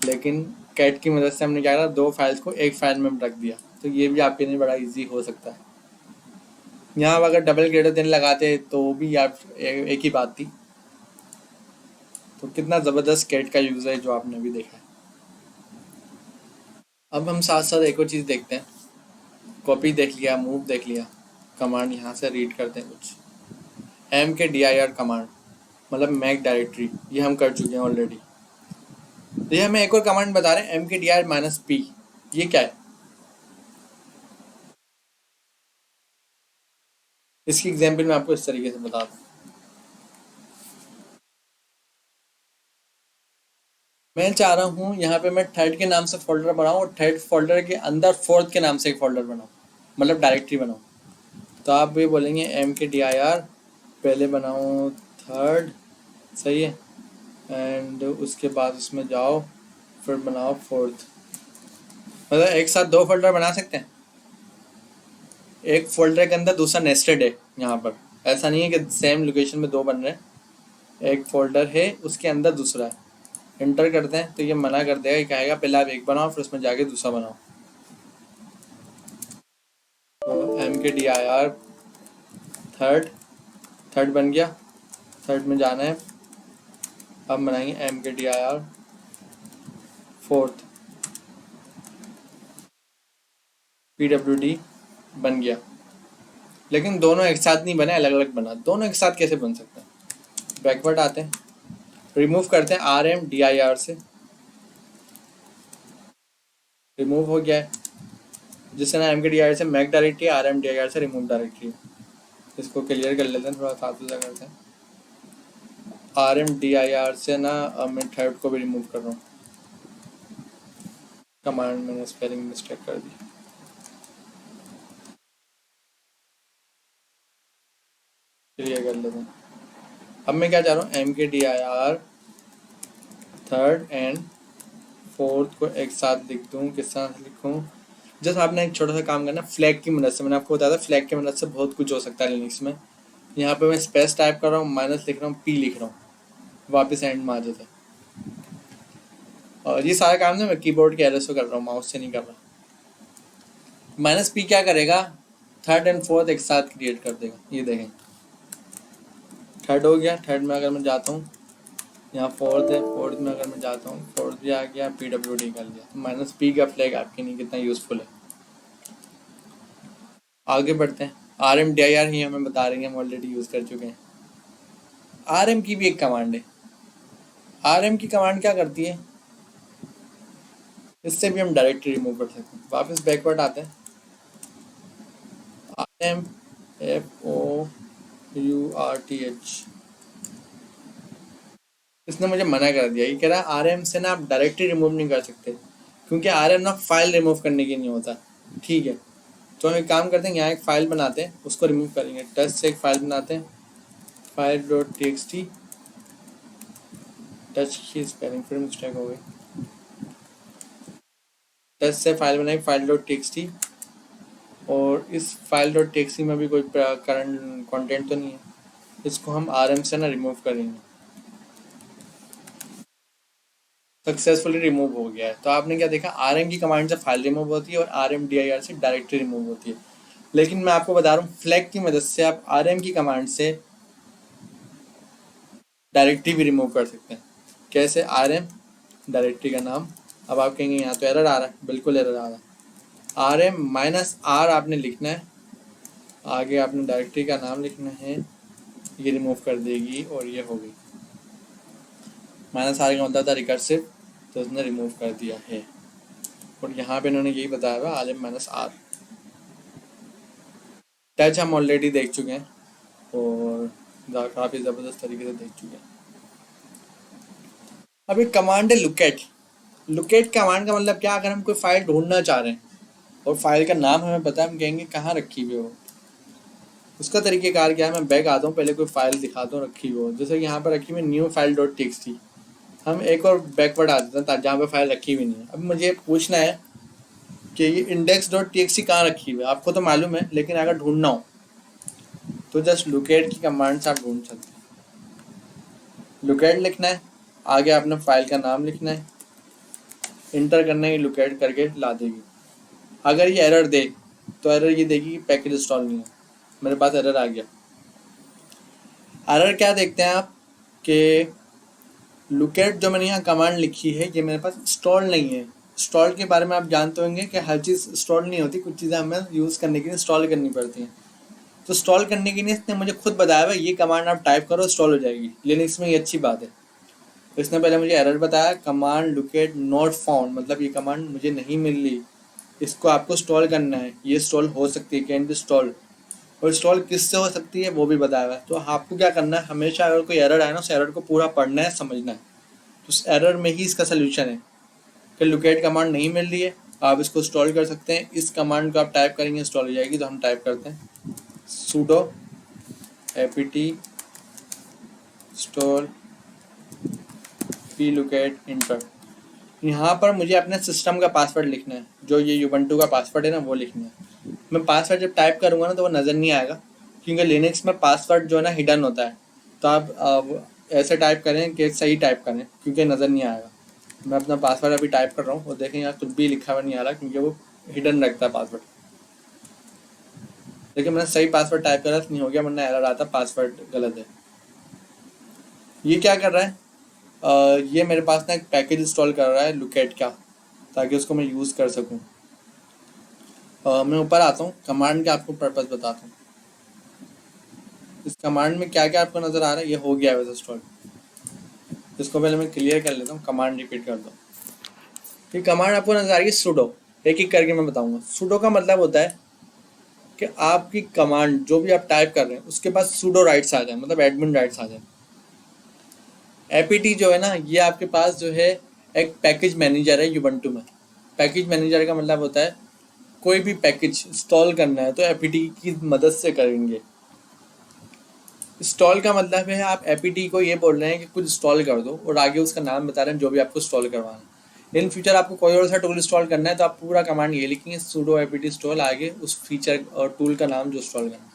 लेकिन कैट की मदद से हमने क्या करा, दो फाइल्स को एक फाइल में रख दिया। तो ये भी आपके लिए बड़ा इजी हो सकता है। यहाँ अगर डबल ग्रेटर देन लगाते तो भी आप एक ही बात थी। तो कितना ज़बरदस्त कैट का यूज़ है जो आपने अभी देखा है। अब हम साथ साथ एक और चीज़ देखते हैं, कॉपी देख लिया, मूव देख लिया, कमांड यहाँ से रीड करते हैं कुछ। mkdir कमांड मतलब मैक डायरेक्टरी, ये हम कर चुके हैं ऑलरेडी। तो ये हमें एक और कमांड बता रहे हैं mkdir-p, ये क्या है, इसकी एग्जांपल मैं आपको इस तरीके से बता दूँ। मैं चाह रहा हूँ यहाँ पे मैं थर्ड के नाम से फोल्डर बनाऊँ और थर्ड फोल्डर के अंदर फोर्थ के नाम से एक फोल्डर बनाऊँ, मतलब डायरेक्टरी बनाऊँ। तो आप ये बोलेंगे mkdir, पहले बनाओ थर्ड, सही है, एंड उसके बाद उसमें जाओ, फिर बनाओ फोर्थ। मतलब एक साथ दो फोल्डर बना सकते हैं, एक फोल्डर के अंदर दूसरा नेस्टेड है। यहाँ पर ऐसा नहीं है कि सेम लोकेशन में दो बन रहे हैं, एक फोल्डर है उसके अंदर दूसरा है। एंटर करते हैं तो ये मना कर देगा, ये कहेगा पहले आप एक बनाओ फिर उसमें जाके दूसरा बनाओ। तो mkdir थर्ड, थर्ड बन गया, थर्ड में जाना है। अब बनाएंगे mkdir फोर्थ, pwd बन गया, लेकिन दोनों एक साथ नहीं बने, अलग अलग बना। दोनों एक साथ कैसे बन सकते हैं? बैकवर्ड आते हैं, रिमूव करते हैं RMDIR से, रिमूव हो गया है। जिससे ना MKDIR से मैक डायरेक्टरी, RMDIR से रिमूव डायरेक्टरी। इसको क्लियर कर लेते हैं, थोड़ा साफ सुथरा करते हैं। RMDIR से ना अब मैं थर्ड को भी रिमूव कर रहा हूँ। कमांड मैंने स्पेलिंग मिस्टेक कर दी, क्लियर कर लेते हैं। अब मैं क्या चाह रहा हूँ, MKDIR थर्ड एंड फोर्थ को एक साथ लिख दूँ। किस तरह से लिखूँ? जैसे आपने एक छोटा सा काम करना, फ्लैग की मदद से। मैंने आपको बताया था फ्लैग की मदद से बहुत कुछ हो सकता है लिनक्स में। यहाँ पे मैं स्पेस टाइप कर रहा हूँ, माइनस लिख रहा हूँ, P लिख रहा हूँ, वापस एंड में आ जाता है। और ये सारा काम ना मैं कीबोर्ड के एरो से कर रहा हूँ, माउस से नहीं कर रहा। -P क्या करेगा, थर्ड एंड फोर्थ एक साथ क्रिएट कर देगा। ये देखें, थर्ड हो गया। थर्ड में अगर मैं जाता हूँ, यहाँ फोर्थ है, फोर्थ में अगर मैं जाता हूँ, फोर्थ भी आ गया, PWD कर लिया। तो -P का फ्लैग आपके लिए कितना यूजफुल है। आगे बढ़ते हैं। RMDIR ही हमें बता रही है, हम ऑलरेडी यूज कर चुके हैं। RM की भी एक कमांड है। RM की कमांड क्या करती है, इससे भी हम डायरेक्टली रिमूव कर सकते हैं। वापस बैकवर्ड आते हैं, RMFOURTH। इसने मुझे मना कर दिया, ये कह रहा है RM से ना आप डायरेक्टली रिमूव नहीं कर सकते, क्योंकि RM ना फाइल रिमूव करने की नहीं होता। ठीक है, तो हम एक काम करते हैं, यहाँ एक फाइल बनाते हैं, उसको रिमूव करेंगे। टेस्ट से एक फाइल बनाते हैं, file.txt। टच की स्पेलिंग फिर मिस्टेक हो गई। टेस्ट से फाइल बनाई, file.txt। और इस file.txt में भी कोई करंट कंटेंट तो नहीं है। इसको हम RM से ना रिमूव करेंगे। सक्सेसफुली रिमूव हो गया है। तो आपने क्या देखा, RM की कमांड से फाइल रिमूव होती है और RMDIR से डायरेक्टरी रिमूव होती है। लेकिन मैं आपको बता रहा हूँ, फ्लैग की मदद से आप RM की कमांड से डायरेक्टरी भी रिमूव कर सकते हैं। कैसे? RM डायरेक्टरी का नाम। अब आप कहेंगे यहाँ तो एरर आ रहा है, बिल्कुल एरर आ रहा है। RM-R आपने लिखना है, आगे आपने डायरेक्टरी का नाम लिखना है, ये रिमूव कर देगी और ये हो गई। -R का मतलब था रिकर्सिव, तो उसने रिमूव कर दिया है। और यहाँ पे इन्होंने यही बताया हुआ, RM-R। टच हम ऑलरेडी देख चुके हैं और काफ़ी ज़बरदस्त तरीके से देख चुके हैं। अब एक कमांड है लुकेट। लुकेट कमांड का मतलब क्या, अगर हम कोई फाइल ढूंढना चाह रहे हैं और फाइल का नाम हमें पता है, हम कहेंगे कहाँ रखी हुई हो। उसका तरीकेकार क्या है, मैं बैक आता हूँ, पहले कोई फाइल दिखाता हूँ रखी हुई हो। जैसे यहाँ पर रखी हुई न्यू file.txt। हम एक और बैकवर्ड आ जाते हैं जहाँ पे फाइल रखी हुई नहीं है। अब मुझे पूछना है कि ये index.txt कहाँ रखी हुई है। आपको तो मालूम है, लेकिन अगर ढूंढना हो तो जस्ट लुकेट की कमांड से आप ढूंढ सकते हैं। लुकेट लिखना है, आगे आपने फाइल का नाम लिखना है, इंटर करना है, लुकेट करके ला देगी। अगर ये एरर दे तो एरर ये देगी कि पैकेज इंस्टॉल नहीं है। मेरे पास एरर आ गया। एरर क्या देखते हैं आप कि लुकेट जो मैंने यहाँ कमांड लिखी है, ये मेरे पास इंस्टॉल नहीं है। इंस्टॉल के बारे में आप जानते होंगे कि हर चीज़ इंस्टॉल नहीं होती, कुछ चीज़ें हमें यूज़ करने के लिए इंस्टॉल करनी पड़ती हैं। तो इंस्टॉल करने के लिए इसने मुझे खुद बताया हुआ, ये कमांड आप टाइप करो इंस्टॉल हो जाएगी। लिनक्स में ये अच्छी बात है। तो इसने पहले मुझे एरर बताया, कमांड लुकेट नॉट फाउंड, मतलब ये कमांड मुझे नहीं मिल रही, इसको आपको इंस्टॉल करना है। ये इंस्टॉल हो सकती है, कैन बी इंस्टॉल। और इंस्टॉल किससे हो सकती है वो भी बताया हुआ है। तो आपको क्या करना है, हमेशा अगर कोई एरर आए ना, उस एरर को पूरा पढ़ना है, समझना है। तो उस एरर में ही इसका सोल्यूशन है कि लुकेट कमांड नहीं मिल रही है, आप इसको इंस्टॉल कर सकते हैं। इस कमांड को आप टाइप करेंगे इंस्टॉल हो जाएगी। तो हम टाइप करते हैं sudo apt install plocate inter. यहाँ पर मुझे अपने सिस्टम का पासवर्ड लिखना है, जो ये यूबंटू का पासवर्ड है ना, वो लिखना है। मैं पासवर्ड जब टाइप करूँगा ना तो वो नज़र नहीं आएगा, क्योंकि लिनक्स में पासवर्ड जो है ना हिडन होता है। तो आप ऐसे टाइप करें कि सही टाइप करें, क्योंकि नज़र नहीं आएगा। मैं अपना पासवर्ड अभी टाइप कर रहा हूँ और देखें यहाँ कुछ भी लिखा हुआ नहीं आ रहा, क्योंकि वो हिडन रखता है पासवर्ड। लेकिन मैंने सही पासवर्ड टाइप करा, नहीं हो गया, वरना एरर आता पासवर्ड गलत है। ये क्या कर रहा है, ये मेरे पास ना एक पैकेज इंस्टॉल कर रहा है लुकेट का, ताकि उसको मैं यूज़ कर सकूँ। मैं ऊपर आता हूँ, कमांड का आपको पर्पस बताता हूँ। इस कमांड में क्या क्या आपको नजर आ रहा है, ये हो गया है वैसे स्टॉल। इसको पहले मैं क्लियर कर लेता हूँ, कमांड रिपीट कर दो। ये कमांड आपको नजर आ रही है सुडो, एक एक करके मैं बताऊंगा। सुडो का मतलब होता है कि आपकी कमांड जो भी आप टाइप कर रहे हैं उसके पास सुडो राइट्स आ जाए, मतलब एडमिन राइट्स आ जाए। एपीटी जो है ना, ये आपके पास जो है एक पैकेज मैनेजर है यूबंटू में। पैकेज मैनेजर का मतलब होता है कोई भी पैकेज इंस्टॉल करना है तो एपीटी की मदद से करेंगे। इंस्टॉल का मतलब है आप एपीटी को ये बोल रहे हैं कि कुछ इंस्टॉल कर दो, और आगे उसका नाम बता रहे हैं जो भी आपको इंस्टॉल करवाना है। इन फ्यूचर आपको कोई और सा टूल इंस्टॉल करना है तो आप पूरा कमांड ये लिखेंगे sudo apt install, आगे उस फीचर और टूल का नाम जो इंस्टॉल करना है।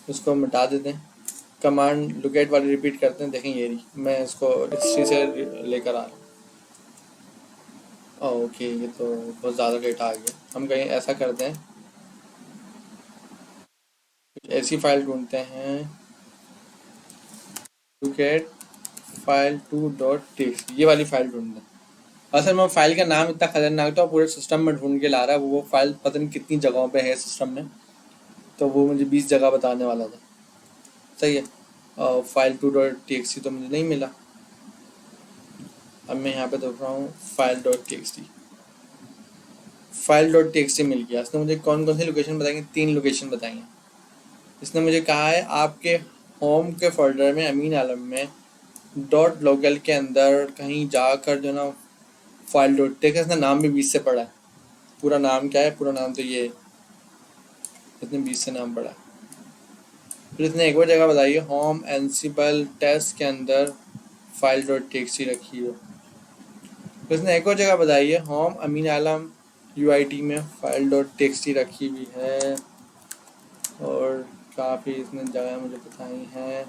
उसको मिटा देते हैं, कमांड लुकेट वाली रिपीट करते हैं। देखें ये रही, मैं इसको हिस्ट्री से लेकर आ रहा हूँ। ओके, ये तो बहुत ज़्यादा डेटा आ गया। हम कहीं ऐसा करते हैं, कुछ ऐसी फाइल ढूंढते हैं, लुकेट फाइल 2.txt, ये वाली फाइल ढूंढते हैं। असल में फाइल का नाम इतना खतरनाक था, पूरे सिस्टम में ढूंढ के ला रहा है। वो फाइल पता नहीं कितनी जगहों पे है सिस्टम में, तो वो मुझे 20 जगह बताने वाला था। सही है, फाइल 2.txt तो मुझे नहीं मिला। अब मैं यहाँ पे देख रहा हूँ file dot T file dot T मिल गया। इसने मुझे कौन कौन सी लोकेशन बताएंगे, 3 लोकेशन बताएंगे। इसने मुझे कहा है आपके होम के फोल्डर में अमीन आलम में डॉट लोकल के अंदर कहीं जाकर जो ना फाइल डॉट टेक्स्ट, इसने नाम भी 20 से पढ़ा है। पूरा नाम क्या है, पूरा नाम तो ये है, इसने 20 से नाम पढ़ा है। फिर इसने एक और जगह बताई है होम एनसिबल टेस्ट के अंदर फाइल डॉट टेक्स्ट रखी है। फिर इसने एक और जगह बताई है होम अमीन आलम यूआईटी में फाइल डॉट टेक्स्ट रखी हुई है। और काफ़ी इसने जगह मुझे बताई हैं,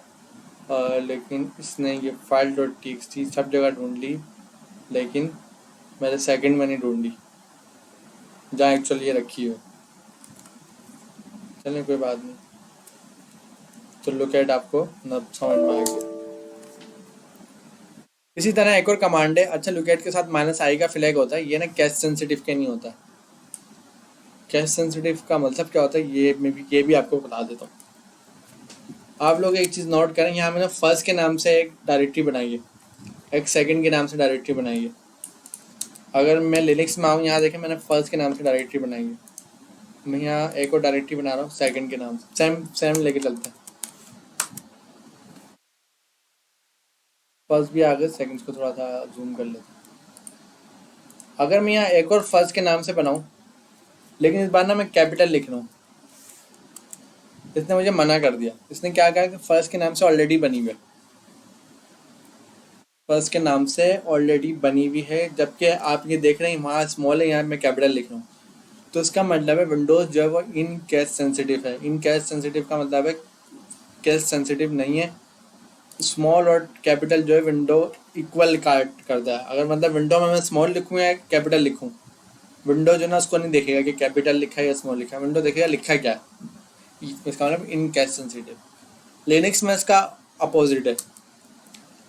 लेकिन इसने ये फाइल डॉट टेक्स्ट सब जगह ढूंढ ली, लेकिन मैंने सेकंड में नहीं ढूंढी जहाँ एक्चुअली ये रखी हो। चलिए कोई बात नहीं, तो लुक एट आपको न समझ में आ गया। इसी तरह एक और कमांड है, अच्छा लुक एट के साथ -i का फ्लैग होता है, ये ना कैश सेंसिटिव के नहीं होता। कैश सेंसिटिव का मतलब क्या होता है ये भी आपको बता देता हूँ। आप लोग एक चीज़ नोट करें, यहाँ मैंने फर्स्ट के नाम से एक डायरेक्टरी बनाई है, एक सेकंड के नाम से डायरेक्टरी बनाई है। अगर मैं लिनक्स में आऊँ, यहाँ देखें मैंने फर्स्ट के नाम से डायरेक्टरी बनाई है। मैं यहाँ एक और डायरेक्टरी बना रहा हूँ सेकंड के नाम से, सेम सेम लेके चलते हैं। फर्स्ट भी आ गए, सेकंड को थोड़ा सा जूम कर लेते हैं। अगर मैं यहाँ एक और फर्स्ट के नाम से बनाऊँ, लेकिन इस बार ना मैं कैपिटल लिख रहा हूँ, इसने मुझे मना कर दिया। इसने क्या कहा कि फर्स्ट के नाम से ऑलरेडी बनी हुई है, फर्स्ट के नाम से ऑलरेडी बनी हुई है, जबकि आप ये देख रहे हैं वहाँ स्मॉल है, यहाँ मैं कैपिटल लिख रहा हूँ। तो इसका मतलब है विंडोज़ जो है वो इन कैश सेंसिटिव है। इन कैश सेंसिटिव का मतलब है कैश सेंसिटिव नहीं है। स्मॉल और कैपिटल जो है विंडो इक्वल काट करता है। अगर मतलब विंडो में मैं स्मॉल लिखूँ या कैपिटल लिखूँ, विंडो जो ना उसको नहीं देखेगा कि कैपिटल लिखा है या स्मॉल लिखा है, विंडो देखेगा लिखा क्या है। इसका मतलब इन कैश सेंसिटिव। लिनक्स में इसका अपोजिट है।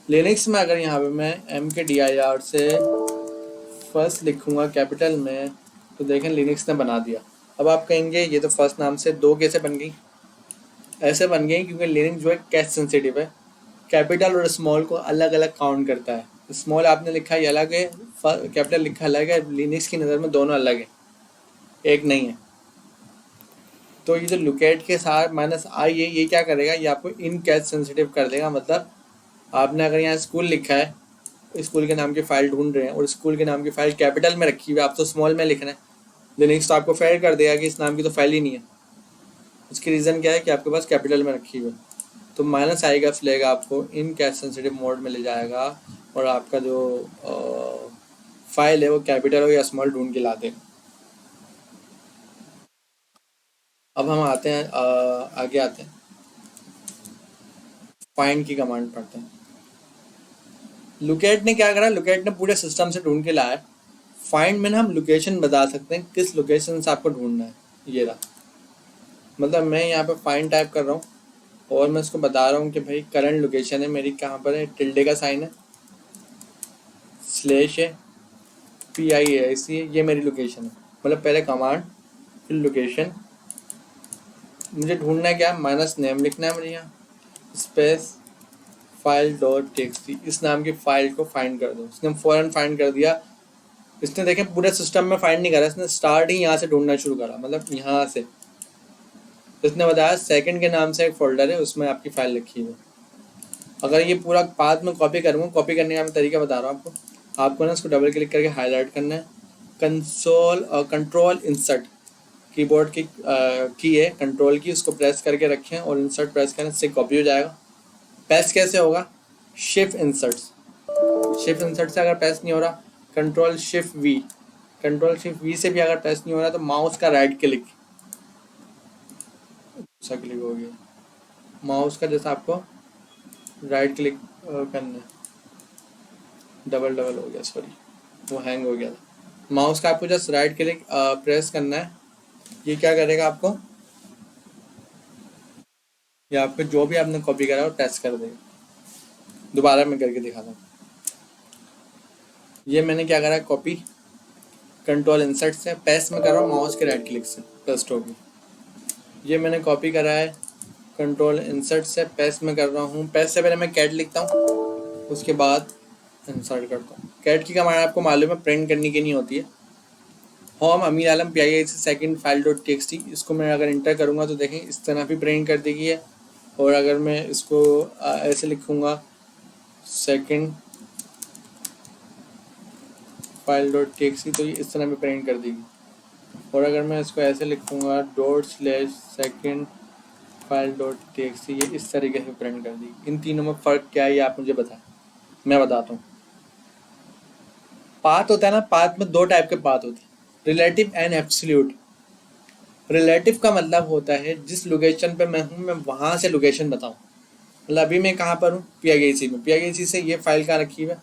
लिनक्स में अगर यहाँ पे मैं mkdir से फर्स्ट लिखूँगा कैपिटल में, तो देखें लिनक्स ने बना दिया। अब आप कहेंगे ये तो फर्स्ट नाम से 2 कैसे बन गई? ऐसे बन गई क्योंकि लिनक्स जो है कैश सेंसिटिव है, कैपिटल और स्मॉल को अलग अलग काउंट करता है। स्मॉल आपने लिखा है अलग है, कैपिटल लिखा अलग है, लिनक्स की नज़र में दोनों अलग है, एक नहीं है। तो ये जो लुकेट के साथ -i है, ये क्या करेगा, ये आपको इन कैश सेंसिटिव कर देगा। मतलब आपने अगर यहाँ स्कूल लिखा है, स्कूल के नाम की फाइल ढूंढ रहे हैं और स्कूल के नाम की फाइल कैपिटल में रखी हुई है, आप तो स्मॉल में लिख रहे हैं, लिनक्स तो आपको फेल कर देगा कि इस नाम की तो फाइल ही नहीं है। इसकी रीज़न क्या है कि आपके पास कैपिटल में रखी हुई है। तो -i का फ्लैग आपको इन कैश सेंसिटिव मोड में ले जाएगा और आपका जो फाइल है वो कैपिटल हो या स्मॉल ढूंढ के ला देगा। अब हम आते हैं आगे आते हैं, फाइंड की कमांड पढ़ते हैं। लुकेट ने क्या करा, लुकेट ने पूरे सिस्टम से ढूंढ के लाया। फाइंड में ना हम लोकेशन बता सकते हैं, किस लोकेशन से आपको ढूंढना है। ये रहा, मतलब मैं यहाँ पे फाइंड टाइप कर रहा हूँ और मैं इसको बता रहा हूँ कि भाई करंट लोकेशन है मेरी कहाँ पर है, टिल्डे का साइन है, स्लैश है, PIAC है, ये मेरी लोकेशन है। मतलब पहले कमांड फिर लोकेशन, मुझे ढूंढना है क्या, माइनस नेम लिखना है मुझे यहाँ, स्पेस फाइल डॉट टेक्सटी, इस नाम की फाइल को फाइंड कर दो। इसने फौरन फाइंड कर दिया। इसने देखें पूरे सिस्टम में फाइंड नहीं करा, इसने स्टार्ट ही यहाँ से ढूंढना शुरू करा, मतलब यहाँ से। इसने बताया सेकंड के नाम से एक फोल्डर है, उसमें आपकी फाइल रखी है। अगर ये पूरा पाथ में कॉपी करूँगा, कॉपी करने का मैं तरीका बता रहा हूँ आपको ना इसको डबल क्लिक करके हाईलाइट करना है, कंट्रोल इंसर्ट, कीबोर्ड की है कंट्रोल की, उसको प्रेस करके रखें और इंसर्ट प्रेस करें, इससे कॉपी हो जाएगा। पेस्ट कैसे होगा, शिफ्ट इंसर्ट से अगर पेस्ट नहीं हो रहा, कंट्रोल शिफ्ट वी से भी अगर पेस्ट नहीं हो रहा तो माउस का राइट क्लिक हो गया, माउस का जैसा आपको राइट क्लिक करना है, डबल हो गया, सॉरी वो हैंग हो गया था। माउस का आपको जस्ट राइट क्लिक प्रेस करना है, ये क्या करेगा आपको, ये आपको जो भी आपने कॉपी करा वो टेस्ट कर देगा। दोबारा मैं करके दिखाता हूँ। ये मैंने क्या करा, कॉपी कंट्रोल इंसर्ट से, पेस्ट में कर रहा हूँ माउस के राइट क्लिक से, पेस्ट होगी। ये मैंने कॉपी करा है कंट्रोल इंसर्ट से, पेस्ट में कर रहा हूँ। पेस्ट से पहले मैं कैट लिखता हूँ, उसके बाद इंसर्ट करता हूँ। कैट की कमांड आपको मालूम है प्रिंट करने की नहीं होती है। होम अमीर आलम PIA सेकंड फाइल डॉट टेक्सटी, इसको मैं अगर इंटर करूँगा तो देखें इस तरह भी प्रिंट कर देगी है। और अगर मैं इसको ऐसे लिखूँगा सेकंड फाइल डॉट टेक्सटी तो ये इस तरह भी प्रिंट कर देगी। और अगर मैं इसको ऐसे लिखूँगा ./सेकंड फाइल डॉट टेक्सटी, ये इस तरीके से प्रिंट कर देगी। इन तीनों में फ़र्क क्या है ये आप मुझे बताएं, मैं बताता हूँ। पाथ होता है ना, पाथ में दो टाइप के पाथ होते हैं, रिलेटिव एंड एब्सोल्यूट। रिलेटिव का मतलब होता है जिस लोकेशन पे मैं हूँ मैं वहाँ से लोकेशन बताऊँ। मतलब अभी मैं कहाँ पर हूँ, PIAC में, PIAC से ये फाइल कहाँ रखी हुई है,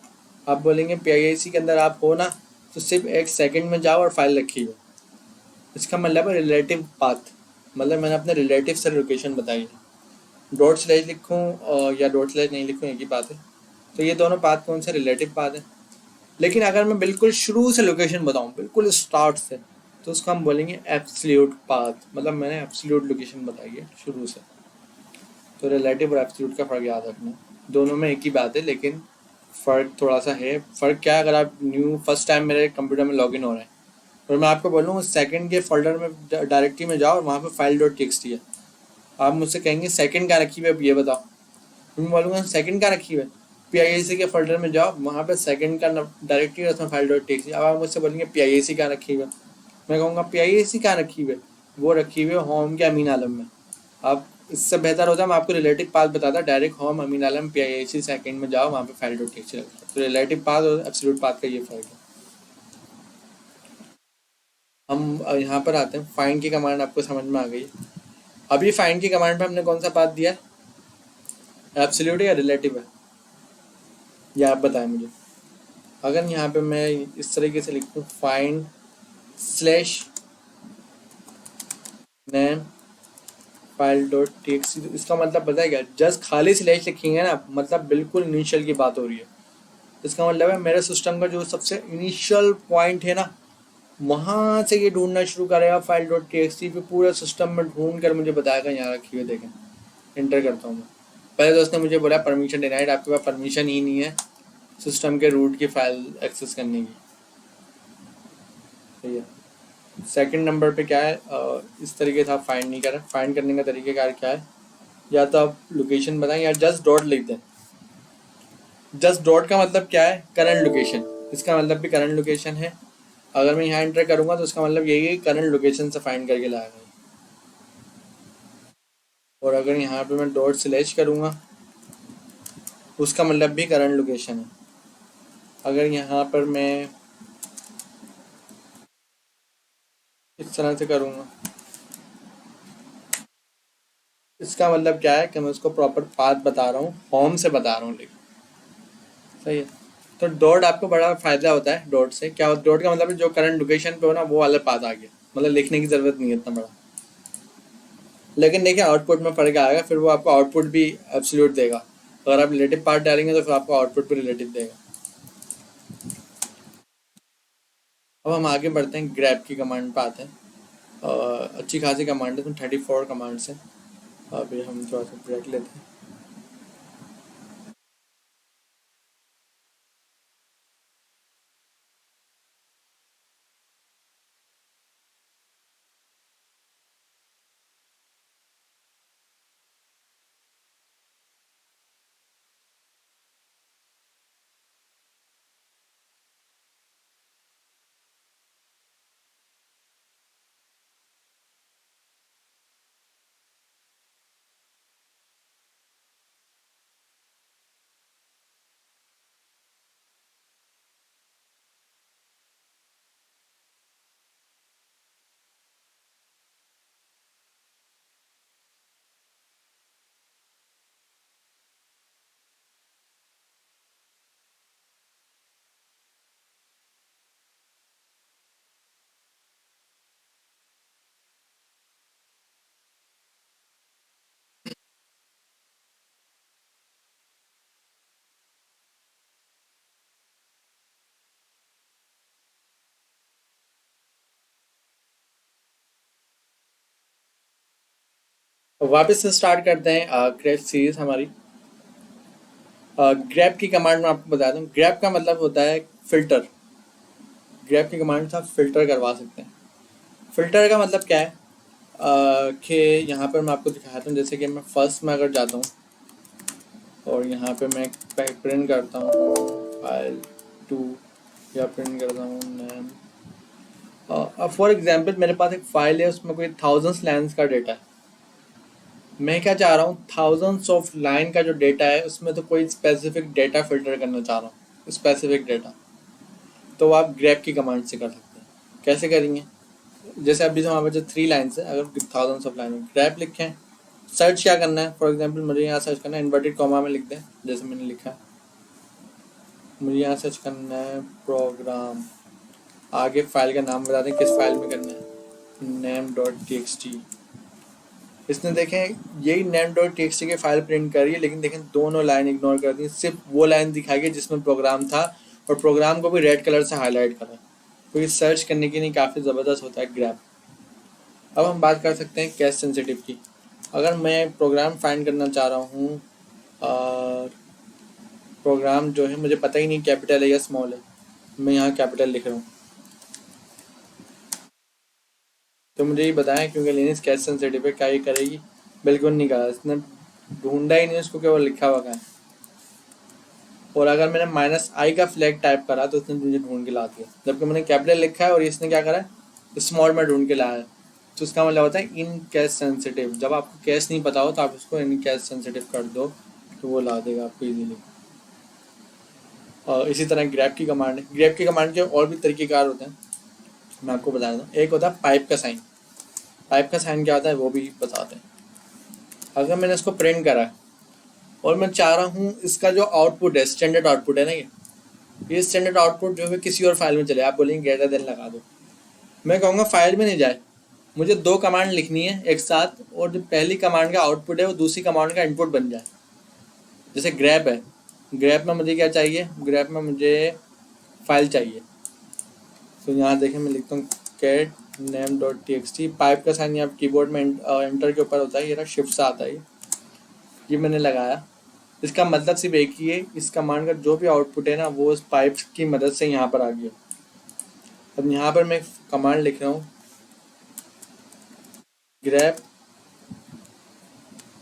आप बोलेंगे PIAC के अंदर आप हो ना, तो सिर्फ एक सेकंड में जाओ और फाइल रखी है। इसका मतलब है रिलेटिव पाथ, मतलब मैंने अपने रिलेटिव से लोकेशन बताई है। ./ लिखूँ या ./ नहीं लिखूँ, एक ही बात है। तो ये दोनों पाथ कौन से, रिलेटिव पाथ है। लेकिन अगर मैं बिल्कुल शुरू से लोकेशन बताऊँ, बिल्कुल स्टार्ट से, तो उसको हम बोलेंगे एब्सोल्यूट पाथ, मतलब मैंने एब्सोल्यूट लोकेशन बताई है शुरू से। तो रिलेटिव और एब्सोल्यूट का फ़र्क याद रखना, दोनों में एक ही बात है लेकिन फ़र्क थोड़ा सा है। फ़र्क क्या है, अगर आप फर्स्ट टाइम मेरे कंप्यूटर में लॉगिन हो रहे हैं और मैं आपको बोलूँ सेकंड के फोल्डर में डायरेक्टरी में जाओ और वहाँ पे फाइल डॉट टेक्सटी है, आप मुझसे कहेंगे सेकंड क्या रखी हुई है, अब ये बताओ। तो मैं बोलूँगा सेकंड क्या रखी हुई है, PIAC के फोल्डर में जाओ, वहाँ पे सेकंड का डायरेक्टरी है, उसमें फाइल डॉट टेक्सटी। अब आप मुझसे बोलेंगे PIAC क्या रखी हुई है, मैं कहूँगा PIAC क्या रखी हुई है, वो रखी हुई है होम के अमीन आलम में। आप इससे बेहतर होता है मैं आपको रिलेटिव पाथ बताता, डायरेक्ट होम अमीन आलम PIAC सेकंड में जाओ, वहाँ पे फाइल डॉट टेक्सटी रखा है। तो रिलेटिव पाथ और एब्सोल्यूट पाथ का ये फ़र्क है। हम यहाँ पर आते हैं, फाइंड की कमांड आपको समझ में आ गई। अभी फाइंड की कमांड पे हमने कौन सा पाथ दिया है, एब्सोल्यूट या रिलेटिव है, ये आप बताएं मुझे। अगर यहाँ पे मैं इस तरीके से लिखूँ find slash name file dot टेक्सटी, तो इसका मतलब पता है क्या, जस्ट खाली स्लैश लिखेंगे ना, मतलब बिल्कुल इनिशियल की बात हो रही है। इसका मतलब है मेरे सिस्टम का जो सबसे इनिशियल पॉइंट है ना, वहाँ से ये ढूंढना शुरू करेगा फाइल डॉट टेक्सटी पे, पूरे सिस्टम में ढूंढ कर मुझे बताएगा यहाँ रखी हुई। देखें इंटर करता हूँ मैं, पहले तो उसने मुझे बोला परमिशन डिनाइड, आपके पास परमिशन ही नहीं है सिस्टम के रूट की फाइल एक्सेस करने की। सही है। सेकंड नंबर पे क्या है, इस तरीके से आप फाइंड नहीं करें, फाइंड करने का तरीकेकार क्या है, या तो आप लोकेशन बताएं या जस्ट डॉट लिख दें। जस्ट डॉट का मतलब क्या है, करंट लोकेशन, इसका मतलब भी करंट लोकेशन है। अगर मैं यहाँ एंटर करूँगा तो उसका मतलब यही है करंट लोकेशन से फाइंड करके लाएगा। और अगर यहाँ पे मैं ./ करूँगा उसका मतलब भी करंट लोकेशन है। अगर यहाँ पर मैं इस तरह से करूँगा, इसका मतलब क्या है कि मैं उसको प्रॉपर पाथ बता रहा हूँ, होम से बता रहा हूँ, लेकिन सही है। तो डॉट आपको बड़ा फायदा होता है, डॉट से क्या, डॉट का मतलब जो करंट लोकेशन पे हो ना वो वाला पाथ आ गया, मतलब लिखने की जरूरत नहीं है इतना बड़ा। लेकिन देखिए आउटपुट में फर्क आएगा, फिर वो आपको आउटपुट भी एब्सोल्यूट देगा। अगर आप रिलेटिव पार्ट डालेंगे तो फिर आपको आउटपुट भी रिलेटिव देगा। अब हम आगे बढ़ते हैं, ग्रैब की कमांड पे आते हैं। अच्छी खासी कमांड है, इसमें 34 कमांड्स हैं। अभी हम थोड़ा सा ब्रेक लेते हैं। वापस से स्टार्ट करते हैं ग्रेप सीरीज हमारी। ग्रैप की कमांड मैं आपको बता दूं, ग्रैप का मतलब होता है फिल्टर। ग्रैप की कमांड से आप फिल्टर करवा सकते हैं। फिल्टर का मतलब क्या है कि यहाँ पर मैं आपको दिखाता हूँ। जैसे कि मैं फर्स्ट में अगर जाता हूँ और यहाँ पे मैं प्रिंट करता हूँ फाइल 2 या प्रिंट करता हूँ नेम। अब फॉर एग्जांपल मेरे पास एक फाइल है, उसमें कोई थाउजेंड्स लाइन्स का डेटा है। मैं क्या चाह रहा हूँ, थाउजेंड्स ऑफ लाइन का जो डेटा है उसमें तो कोई स्पेसिफिक डेटा फिल्टर करना चाह रहा हूँ, स्पेसिफिक डेटा। तो आप ग्रैप की कमांड से कर सकते हैं। कैसे करेंगे, जैसे अभी तो हमारे पास जो 3 लाइन्स है, अगर थाउजेंड्स ऑफ लाइन में ग्रैप लिखें, सर्च क्या करना है, फॉर एग्जांपल मुझे यहाँ सर्च करना है, इन्वर्टेड कॉमा में लिख दें जैसे मैंने लिखा है। मुझे यहाँ सर्च करना है प्रोग्राम, आगे फाइल का नाम बता दें किस फाइल में करना है, name.txt। इसने देखें यही name.txt की फाइल प्रिंट करी है, लेकिन देखें दोनों लाइन इग्नोर कर दी, सिर्फ वो लाइन दिखाई गई जिसमें प्रोग्राम था, और प्रोग्राम को भी रेड कलर से हाईलाइट करा। तो ये सर्च करने के लिए काफ़ी ज़बरदस्त होता है ग्रैप। अब हम बात कर सकते हैं केस सेंसिटिव की। अगर मैं प्रोग्राम फाइंड करना चाह रहा हूँ और प्रोग्राम जो है मुझे पता ही नहीं कैपिटल है या स्मॉल है, मैं यहाँ कैपिटल लिख रहा हूँ, तो मुझे ये बताएं क्योंकि लिनक्स केस सेंसिटिव है, क्या ये करेगी? बिल्कुल नहीं कहा, इसने ढूंढा ही नहीं उसको, केवल लिखा हुआ है। और अगर मैंने -i का फ्लैग टाइप करा तो उसने मुझे ढूंढ के ला दिया, जबकि मैंने कैपिटल लिखा है और इसने क्या करा है, स्मॉल में ढूंढ के लाया है। तो उसका मतलब होता है इन कैश सेंसिटिव। जब आपको कैश नहीं पता हो तो आप उसको इन कैश सेंसिटिव कर दो तो वो ला देगा आपको इजीली। और इसी तरह ग्रैप की कमांड है। ग्रैप की कमांड के और भी तरीक़ेकार होते हैं, मैं आपको बता दूँ। एक होता है पाइप का साइन। पाइप का साइन क्या होता है वो भी बताते हैं। अगर मैंने इसको प्रिंट करा है और मैं चाह रहा हूँ इसका जो आउटपुट है, स्टैंडर्ड आउटपुट है ना, ये स्टैंडर्ड आउटपुट जो है किसी और फाइल में चले, आप बोलेंगे ग्रेटर देन लगा दो। मैं कहूँगा फाइल में नहीं जाए, मुझे 2 कमांड लिखनी है एक साथ, और जो पहली कमांड का आउटपुट है वो दूसरी कमांड का इनपुट बन जाए। जैसे ग्रैप है, ग्रैप में मुझे क्या चाहिए, ग्रैप में मुझे फाइल चाहिए। तो यहाँ देखें मैं लिखता हूँ कैट name.txt। पाइप का साइन यहाँ कीबोर्ड में एंटर के ऊपर होता है, ये ना शिफ्ट से आता है, ये मैंने लगाया। इसका मतलब सिर्फ एक ही है, इस कमांड का जो भी आउटपुट है ना वो उस पाइप की मदद से यहाँ पर आ गया। अब यहाँ पर मैं कमांड लिख रहा हूँ ग्रैप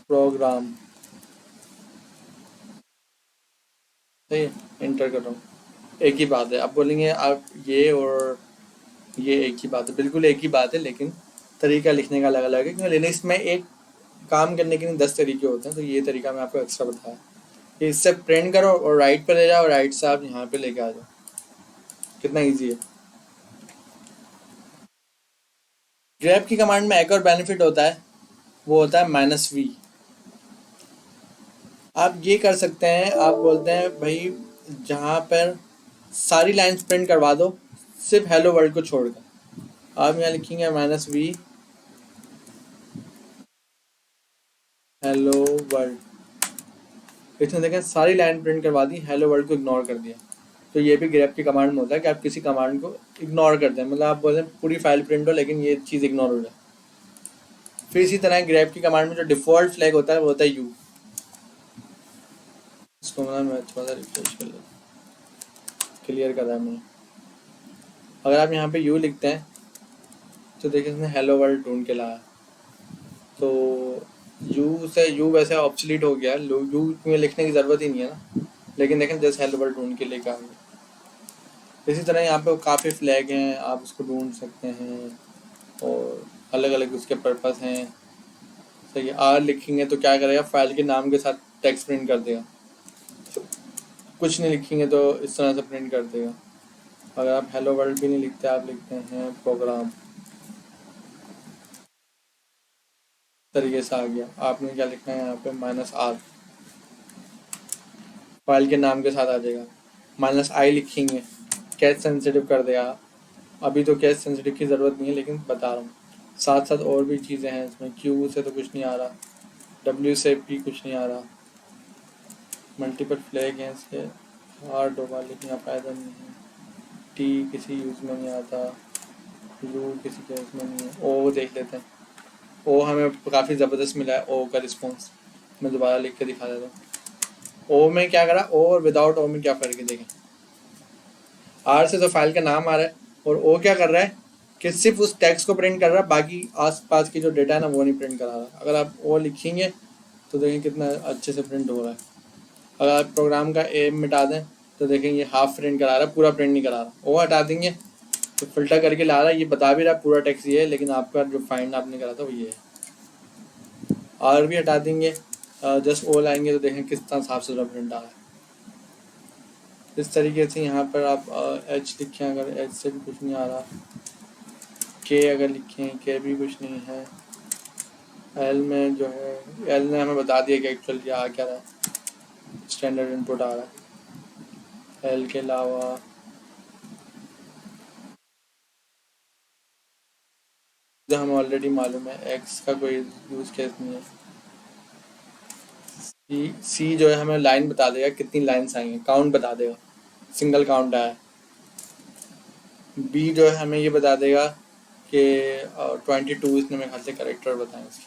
प्रोग्राम, सही है, एंटर कर रहा हूँ। एक ही बात है, आप बोलेंगे आप ये और ये एक ही बात है, बिल्कुल एक ही बात है, लेकिन तरीका लिखने का अलग अलग है, क्योंकि लिनक्स में एक काम करने के लिए 10 तरीके होते हैं, तो ये तरीका मैं आपको एक्स्ट्रा बताया कि इससे प्रिंट करो और राइट पे ले जाओ, राइट से आप यहाँ पे लेके आ जाओ। कितना ईजी है। ग्रैप की कमांड में एक और बेनिफिट होता है, वो होता है -v। आप ये कर सकते हैं, आप बोलते हैं भाई जहाँ पर सारी लाइन्स प्रिंट करवा दो सिर्फ हेलो वर्ल्ड को छोड़कर। आप यहाँ लिखेंगे -v हेलो वर्ल्ड। इसने देखें सारी लाइन प्रिंट करवा दी, हेलो वर्ल्ड को इग्नोर कर दिया। तो ये भी ग्रेप की कमांड में होता है कि आप किसी कमांड को इग्नोर कर दें, मतलब आप बोलें पूरी फाइल प्रिंट हो लेकिन ये चीज़ इग्नोर हो जाए। फिर इसी तरह ग्रेप की कमांड में जो डिफ़ॉल्ट फ्लैग होता है वो होता है यू। इसको मैं थोड़ा सा रिफ्रेश कर लेता हूँ, क्लियर कर रहा है मैंने। अगर आप यहाँ पे यू लिखते हैं तो देखिए इसने हेलो वर्ल्ड ढूंढ के लाया। तो यू से यू वैसे ऑब्सलीट हो गया, यू में लिखने की ज़रूरत ही नहीं है ना, लेकिन देखें जैसे हेलो वर्ल्ड ढूंढ के लेकर आ गया। इसी तरह यहाँ पे काफ़ी फ्लैग हैं, आप उसको ढूंढ सकते हैं और अलग अलग उसके पर्पस हैं। सही, आर लिखेंगे तो क्या करेगा, फाइल के नाम के साथ टेक्स्ट प्रिंट कर देगा। कुछ नहीं लिखेंगे तो इस तरह से प्रिंट कर देगा। अगर आप हेलो वर्ल्ड भी नहीं लिखते, आप लिखते हैं प्रोग्राम, तरीके से आ गया। आपने क्या लिखना है यहाँ पे, -r, फाइल के नाम के साथ आ जाएगा। -i लिखेंगे, कैश सेंसिटिव कर देगा। अभी तो कैश सेंसिटिव की ज़रूरत नहीं है लेकिन बता रहा हूँ। साथ साथ और भी चीज़ें हैं इसमें, क्यू से तो कुछ नहीं आ रहा, डब्ल्यू से भी कुछ नहीं आ रहा, मल्टीपल फ्लैग हैं इसके, हार्ड होगा लेकिन यहाँ फ़ायदा नहीं है। टी किसी यूज़ में नहीं आता, यू किसी के यूज़ में नहीं है। ओ देख लेते हैं, ओ हमें काफ़ी ज़बरदस्त मिला है ओ का रिस्पॉन्स। मैं दोबारा लिख के दिखा देता हूँ। ओ में क्या करा, ओ और विदाउट ओ में क्या फ़र्क है देखें। आर से तो फाइल का नाम आ रहा है और ओ क्या कर रहा है कि सिर्फ उस टेक्स्ट को प्रिंट कर रहा है, बाकी आसपास की जो डेटा है ना वो नहीं प्रिंट करा रहा। अगर आप ओ लिखेंगे तो देखें कितना अच्छे से प्रिंट हो रहा है। अगर आप प्रोग्राम का एम मिटा दें तो देखें ये हाफ प्रिंट करा रहा है, पूरा प्रिंट नहीं करा रहा। ओ हटा देंगे तो फिल्टर करके ला रहा है, ये बता भी रहा है पूरा टेक्स्ट ये है, लेकिन आपका जो फाइंड आपने करा था वो ये है। आर भी हटा देंगे, जस्ट ओ लाएंगे तो देखें कितना साफ सुथरा प्रिंट आ रहा है। इस तरीके से यहाँ पर आप एच लिखें, अगर एच से भी कुछ नहीं आ रहा, के अगर लिखें के भी कुछ नहीं है, एल में जो है, एल ने हमें बता दिया कि एक्चुअल ये आ क्या रहा है, स्टैंडर्ड इनपुट आ रहा है। एल के अलावा जो हमें ऑलरेडी मालूम है, एक्स का कोई यूज़ केस नहीं है। सी जो है हमें लाइन बता देगा कितनी लाइन्स आई हैं, काउंट बता देगा, सिंगल काउंट आया है। बी जो है हमें ये बता देगा कि 22 इसने मेरे ख्याल से करेक्टर बताएं इसके।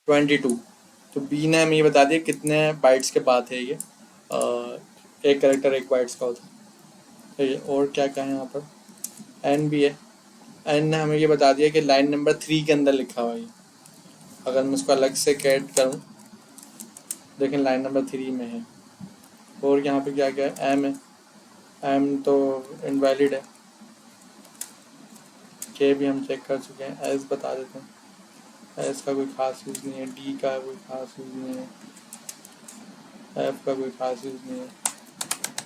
ट्वेंटी टू, तो बी ने हमें ये बता दिया कितने बाइट्स के बाद है ये, एक करेक्टर एक बाइट्स का होता है। तो ये और क्या क्या है यहाँ पर, एन भी है, एन ने हमें ये बता दिया कि लाइन नंबर 3 के अंदर लिखा हुआ है ये। अगर मैं इसको अलग से कैट करूँ, देखें लाइन नंबर 3 में है। और यहाँ पे क्या क्या है, एम है, एम तो इनवैलिड है। के भी हम चेक कर चुके हैं, एस बता देते हैं, एस का कोई ख़ास यूज़ नहीं है, डी का कोई ख़ास यूज़ नहीं है, एफ का कोई ख़ास यूज़ नहीं है।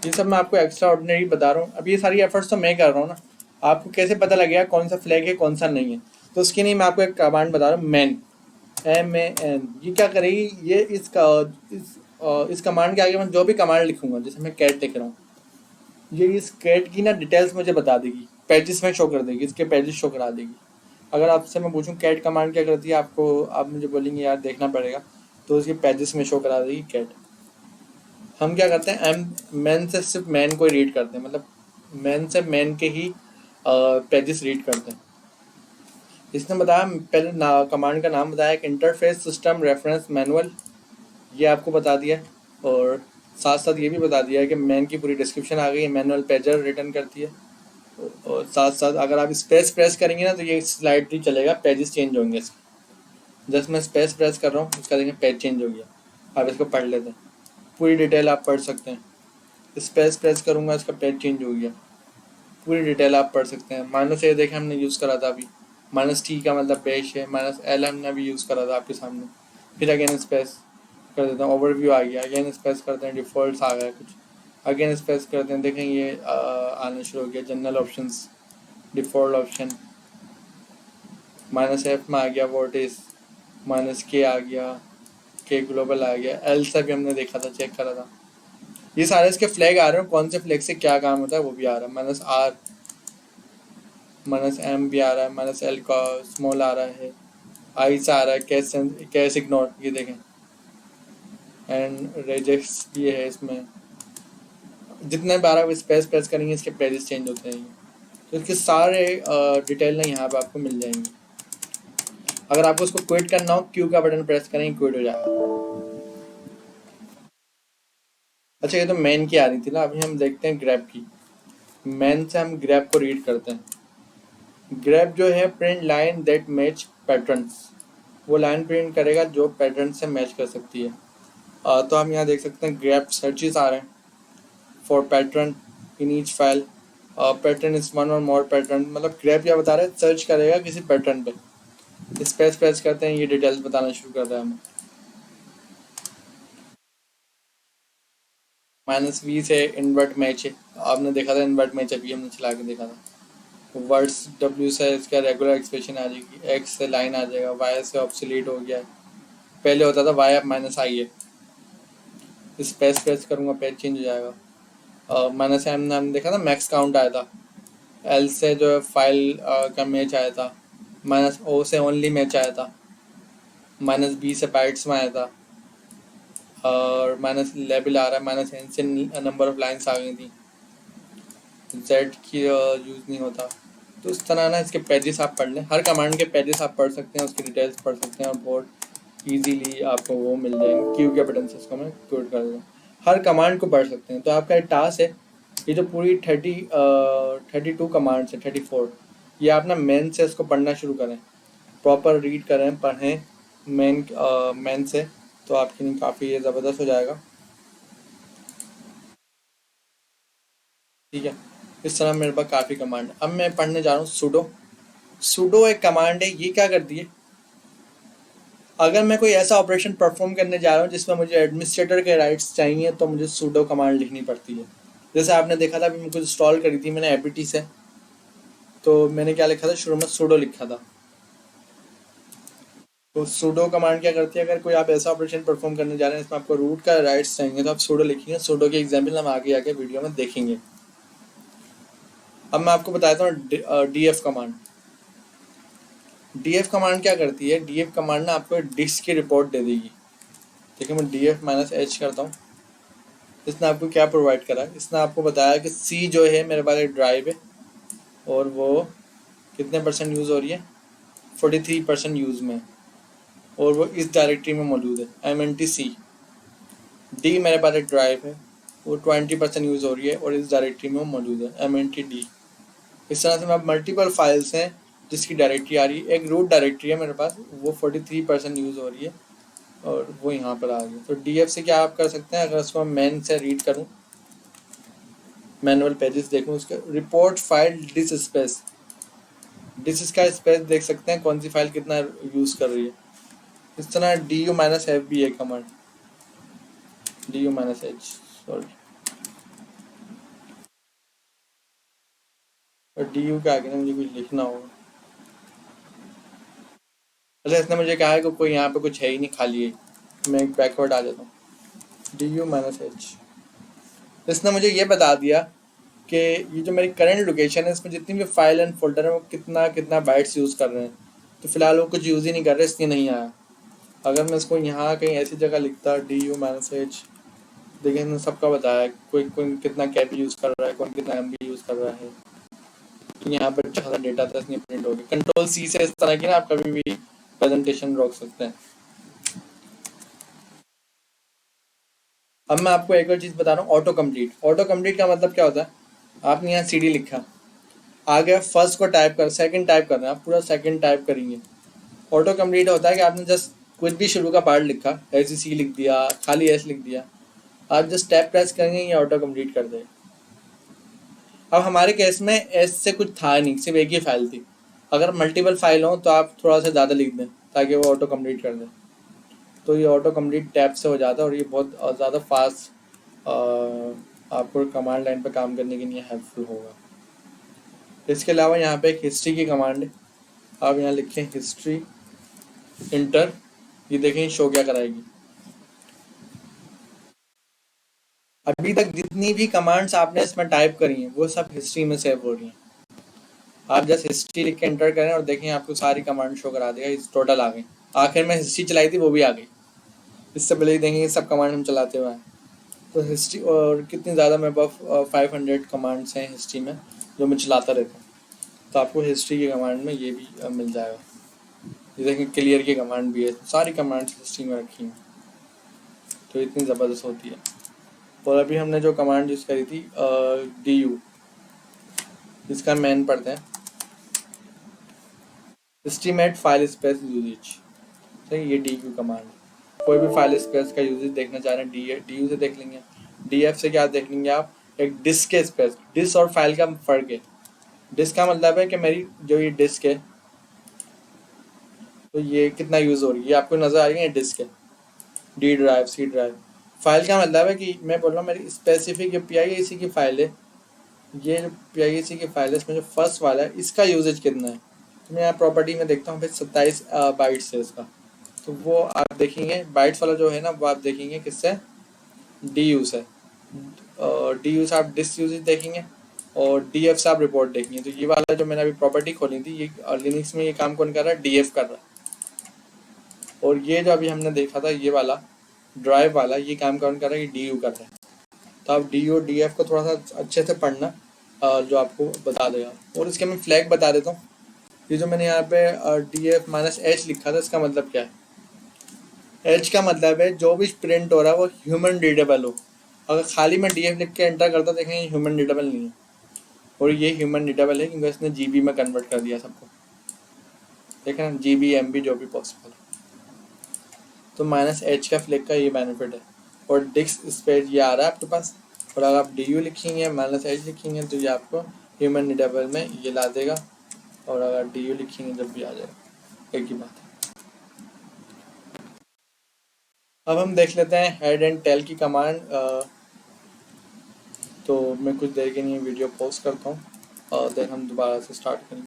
ये सब मैं आपको एक्स्ट्रा ऑर्डिनरी बता रहा हूँ। अब ये सारी एफर्ट्स तो मैं कर रहा हूँ ना, आपको कैसे पता लगेगा कौन सा फ्लैग है कौन सा नहीं है, तो उसके लिए मैं आपको एक कमांड बता रहा हूँ, मैन, MAN। ये क्या करेगी, ये इस कमांड के आगे मैं जो भी कमांड लिखूंगा, जैसे मैं कैट लिख रहा हूँ, ये इस कैट की ना डिटेल्स मुझे बता देगी, पेजेस में शो कर देगी, इसके पेजेस शो करा देगी। अगर आपसे मैं पूछूं कैट कमांड क्या करती है, आपको आप मुझे बोलेंगे यार देखना पड़ेगा, तो उसके पेजेस में शो करा देगी कैट। हम क्या करते हैं, मैन से सिर्फ मैन को रीड करते हैं, मतलब मैन से मैन के ही पेजेस रीड करते हैं। इसने बताया पहले कमांड का नाम बताया, इंटरफेस सिस्टम रेफरेंस मैनुअल, ये आपको बता दिया, और साथ साथ ये भी बता दिया है कि मैन की पूरी डिस्क्रिप्शन आ गई है, मैनुअल पेजर रिटर्न करती है। और साथ साथ अगर आप स्पेस प्रेस करेंगे ना तो ये स्लाइड भी चलेगा, पेजेस चेंज होंगे इसके। जस्ट मैं स्पेस प्रेस कर रहा हूँ, उसका देखें पेज चेंज हो गया। आप इसको पढ़ लेते हैं, पूरी डिटेल आप पढ़ सकते हैं। स्पेस प्रेस करूँगा, इसका पेज चेंज हो गया, पूरी डिटेल आप पढ़ सकते हैं। -a देखें हमने यूज़ करा था अभी, -t का मतलब पेज है, -l हमने अभी यूज़ करा था आपके सामने। फिर अगेन स्पेस कर देते हैं, ओवरव्यू आ गया, अगेन स्पेस करते हैं, डिफ़ॉल्ट्स आ गया कुछ, अगेन स्पेस करते हैं, देखें ये आना शुरू हो गया, general options, default option, -f में आ गया व्हाट इज़, -k आ गया, k ग्लोबल आ गया, l से भी हमने देखा था, चेक करा था। ये सारे इसके फ्लैग आ रहे हैं, कौन से फ्लैग से क्या काम होता है वो भी आ रहा है, -r, -m भी आ रहा है, -l का स्मॉल आ रहा है, आई सा आ रहा है, कैश इग्नोर, ये देखें, एंड रेजेक्स भी है इसमें। जितने बार आप स्पेस प्रेस करेंगे इसके पेजेस चेंज होते हैं, तो इसके सारे डिटेल ना यहाँ पे आपको मिल जाएंगे। अगर आपको उसको क्विट करना हो, क्यू का बटन प्रेस करेंगे, क्विट हो जाएगा। अच्छा, ये तो मेन की आ रही थी ना, अभी हम देखते हैं ग्रैब की। मेन से हम ग्रैब को रीड करते हैं। ग्रैब जो है print line that match patterns, वो लाइन प्रिंट करेगा जो पैटर्न से मैच कर सकती है। तो हम यहाँ देख सकते हैं ग्रैब सर्चेस आ रहे हैं for pattern in each file. Pattern is one और मोर पैटर्न, मतलब ग्रैब क्या बता रहा है, सर्च करेगा किसी पैटर्न पे। स्पेस प्रेस करते हैं, ये डिटेल्स बताना शुरू करता है हमें। -v से इन्वर्ट मैच है, आपने देखा था इन्वर्ट मैच, अभी हमने चला के देखा था। वर्ड्स w से इसका रेगुलर एक्सप्रेशन आ जाएगी, x से लाइन आ जाएगा, y से ऑब्सोलीट हो गया है, पहले होता था y अब -i है। स्पेस प्रेस करूँगा, पेज चेंज हो जाएगा। -m हमने देखा था मैक्स काउंट आया था, l से जो है फाइल का मैच आया था, -o से ओनली मैच आया था, -b से बाइट्स में आया था, और -लेबल आ रहा है, -n से नंबर ऑफ लाइन्स आ गई थी, z की यूज़ नहीं होता। तो इस तरह ना इसके पेजेस आप पढ़ लें, हर कमांड के पेजेस आप पढ़ सकते हैं, उसकी डिटेल्स पढ़ सकते हैं, और बहुत इजीली आपको वो मिल जाएंगे। क्यू के बटन से इसको मैं कोड कर दूँ, हर कमांड को पढ़ सकते हैं। तो आपका एक टास्क है, ये जो पूरी 32 कमांड्स है, 34, ये आप ना मेन से इसको पढ़ना शुरू करें, प्रॉपर रीड करें, पढ़ें मेन से, तो आपके लिए काफ़ी ये ज़बरदस्त हो जाएगा। ठीक है, इस तरह मेरे पास काफ़ी कमांड। अब मैं पढ़ने जा रहा हूँ सुडो। सुडो एक कमांड है, ये क्या करती है, अगर मैं कोई ऐसा ऑपरेशन परफॉर्म करने जा रहा हूँ जिसमें मुझे एडमिनिस्ट्रेटर के राइट्स चाहिए, तो मुझे सुडो कमांड लिखनी पड़ती है। जैसे आपने देखा था, अभी मैं कुछ इंस्टॉल करी थी मैंने एपीटी से, तो मैंने क्या लिखा था, शुरू में सुडो लिखा था। तो सुडो कमांड क्या करती है, अगर कोई आप ऐसा ऑपरेशन परफॉर्म करने जा रहे हैं इसमें आपको रूट का राइट्स चाहिए, तो आप सुडो लिखेंगे। सुडो के एग्जाम्पल हम आगे आके वीडियो में देखेंगे। अब मैं आपको बताता हूँ डीएफ कमांड। डीएफ कमांड क्या करती है, डीएफ कमांड ना आपको डिस्क की रिपोर्ट दे देगी। ठीक है, मैं डीएफ -h करता हूँ। इसने आपको क्या प्रोवाइड करा है, इसने आपको बताया कि सी जो है मेरे पास एक ड्राइव है, और वो कितने % यूज़ हो रही है, 43% यूज़ में, और वो इस डायरेक्टरी में मौजूद है, MNT-C। डी मेरे पास एक ड्राइव है, वो 20% यूज़ हो रही है, और इस डायरेक्टरी में मौजूद है, MNT-D। इस तरह से मैं मल्टीपल फाइल्स हैं जिसकी डायरेक्टरी आ रही है। एक रूट डायरेक्टरी है मेरे पास, वो 43% यूज़ हो रही है, और वो यहाँ पर आ गई। तो डीएफ से क्या आप कर सकते हैं, अगर उसको मेन से रीड करूँ, मैनुअल पेजेस देखूँ, उसका report file disk space, disk का स्पेस देख सकते हैं कौन सी फाइल कितना यूज़ कर रही है। इस तरह -f भी है कमांड, -h, सॉरी, और du के आगे ना मुझे कुछ लिखना होगा। अच्छा, इसने मुझे कहा है कि कोई यहाँ पे कुछ है ही नहीं, खाली है। मैं एक बैकवर्ड आ जाता हूँ, du-h। इसने मुझे ये बता दिया कि ये जो मेरी करंट लोकेशन है, इसमें जितनी भी फाइल एंड फोल्डर है, वो कितना कितना बाइट्स यूज़ कर रहे हैं। तो फिलहाल वो कुछ यूज़ ही नहीं कर रहे, इसलिए नहीं आया। अगर मैं इसको यहाँ कहीं ऐसी जगह लिखता, du-h, देखिए इसने सबका बताया, कोई कोई कितना कैप यूज़ कर रहा है, कौन कितना MB यूज़ कर रहा है। तो यहाँ पर ज़्यादा डेटा था, इसलिए प्रिंट हो गया। Ctrl+C से इस तरह की ना आप कभी भी प्रेजेंटेशन रोक सकते हैं। अब मैं आपको एक और चीज़ बता रहा हूँ, ऑटो कम्प्लीट। ऑटो कम्प्लीट का मतलब क्या होता है, आपने यहाँ CD लिखा, आगे फर्स्ट को टाइप कर, सेकंड टाइप कर रहे हैं, आप पूरा सेकंड टाइप करेंगे। ऑटो कम्प्लीट होता है कि आपने जस्ट कुछ भी शुरू का पार्ट लिखा, ऐसे C लिख दिया, खाली S लिख दिया, आप जस्ट टैप प्रेस करेंगे, ये ऑटो कम्प्लीट कर देगा। अब हमारे केस में S से कुछ था नहीं, सिर्फ एक ही फाइल थी। अगर मल्टीपल फाइल हो तो आप थोड़ा सा ज़्यादा लिख दें ताकि वो ऑटो कम्प्लीट कर दे। तो ये ऑटो कम्प्लीट टैब से हो जाता है, और ये बहुत ज़्यादा फास्ट आपको कमांड लाइन पर काम करने के लिए हेल्पफुल होगा। इसके अलावा यहाँ पे एक हिस्ट्री की कमांड है, आप यहाँ लिखें हिस्ट्री इंटर, ये देखें शो क्या कराएगी। अभी तक जितनी भी कमांड्स आपने इसमें टाइप करी हैं वो सब हिस्ट्री में सेव हो रही हैं। आप जस्ट हिस्ट्री लिख के एंटर करें और देखें आपको सारी कमांड शो करा देगा, इस टोटल आ गई। आखिर में हिस्ट्री चलाई थी वो भी आ गई। इससे पहले ही देखेंगे सब कमांड हम चलाते हुए हैं। तो हिस्ट्री और कितनी ज़्यादा मेरे पास 500 कमांड्स हैं हिस्ट्री में जो मैं चलाता रहता हूँ। तो आपको हिस्ट्री की कमांड में ये भी मिल जाएगा। ये देखें क्लियर की कमांड भी है, सारी कमांड्स हिस्ट्री में रखी हैं, तो इतनी ज़बरदस्त होती है। और अभी हमने जो कमांड यूज़ करी थी DU, इसका मैन पढ़ते हैं, एस्टीमेट फाइल स्पेस यूजेज। सही, ये DU कमांड, कोई भी फाइल स्पेस का यूजेज देखना चाह रहे हैं DU से देख लेंगे। DF से क्या देख लेंगे आप, एक डिस्क के स्पेस। डिस्क और फाइल का फर्क है। डिस्क का मतलब है कि मेरी जो ये डिस्क है तो ये कितना यूज़ हो रही है, आपको नज़र आएगा ये डिस्क है, D drive, C drive. File का मतलब है कि मैं बोल रहा हूँ मेरी स्पेसिफिक जो PIAC की फाइल है, ये जो PIAC की फाइल है इसमें जो फर्स्ट वाला है इसका यूजेज कितना है। तो मैं यहाँ प्रॉपर्टी में देखता हूँ भाई 27 बाइट्स है इसका, तो वो आप देखेंगे बाइट्स वाला जो है ना वो आप देखेंगे किससे, DU से। DU से आप डिस्क यूजेज देखेंगे और DF से आप रिपोर्ट देखेंगे। तो ये वाला जो मैंने अभी प्रॉपर्टी खोली थी ये लिनक्स में ये काम कौन कर रहा है, DF कर रहा है। और ये जो अभी हमने देखा था ये वाला ड्राइव वाला, ये काम कौन कर रहा है, ये DU कर रहा है। तो आप DU DF को थोड़ा सा अच्छे से पढ़ना, जो आपको बता देगा। और इसके मैं फ्लैग बता देता हूँ। ये जो मैंने यहाँ पे DF-H लिखा था, इसका मतलब क्या है। H का मतलब है जो भी प्रिंट हो रहा है वो ह्यूमन रीडेबल हो। अगर खाली मैं DF लिख के एंटर करता देखेंगे ह्यूमन रीडेबल नहीं है, और ये ह्यूमन रीडेबल है क्योंकि इसने GB में कन्वर्ट कर दिया सबको। देखें ना, GB MB जो भी पॉसिबल है। तो -H का फ्लैग का ये बेनिफिट है। और डिस्क स्पेस ये आ रहा है आपके पास, और अगर आप DU लिखेंगे -H लिखेंगे तो ये आपको ह्यूमन रीडेबल में ये ला देगा, और अगर DU लिखेंगे जब भी आ जाएगा, एक ही बात है। अब हम देख लेते हैं हेड एंड टेल की कमांड। तो मैं कुछ देर के लिए वीडियो पॉज करता हूँ और देन हम दोबारा से स्टार्ट करेंगे।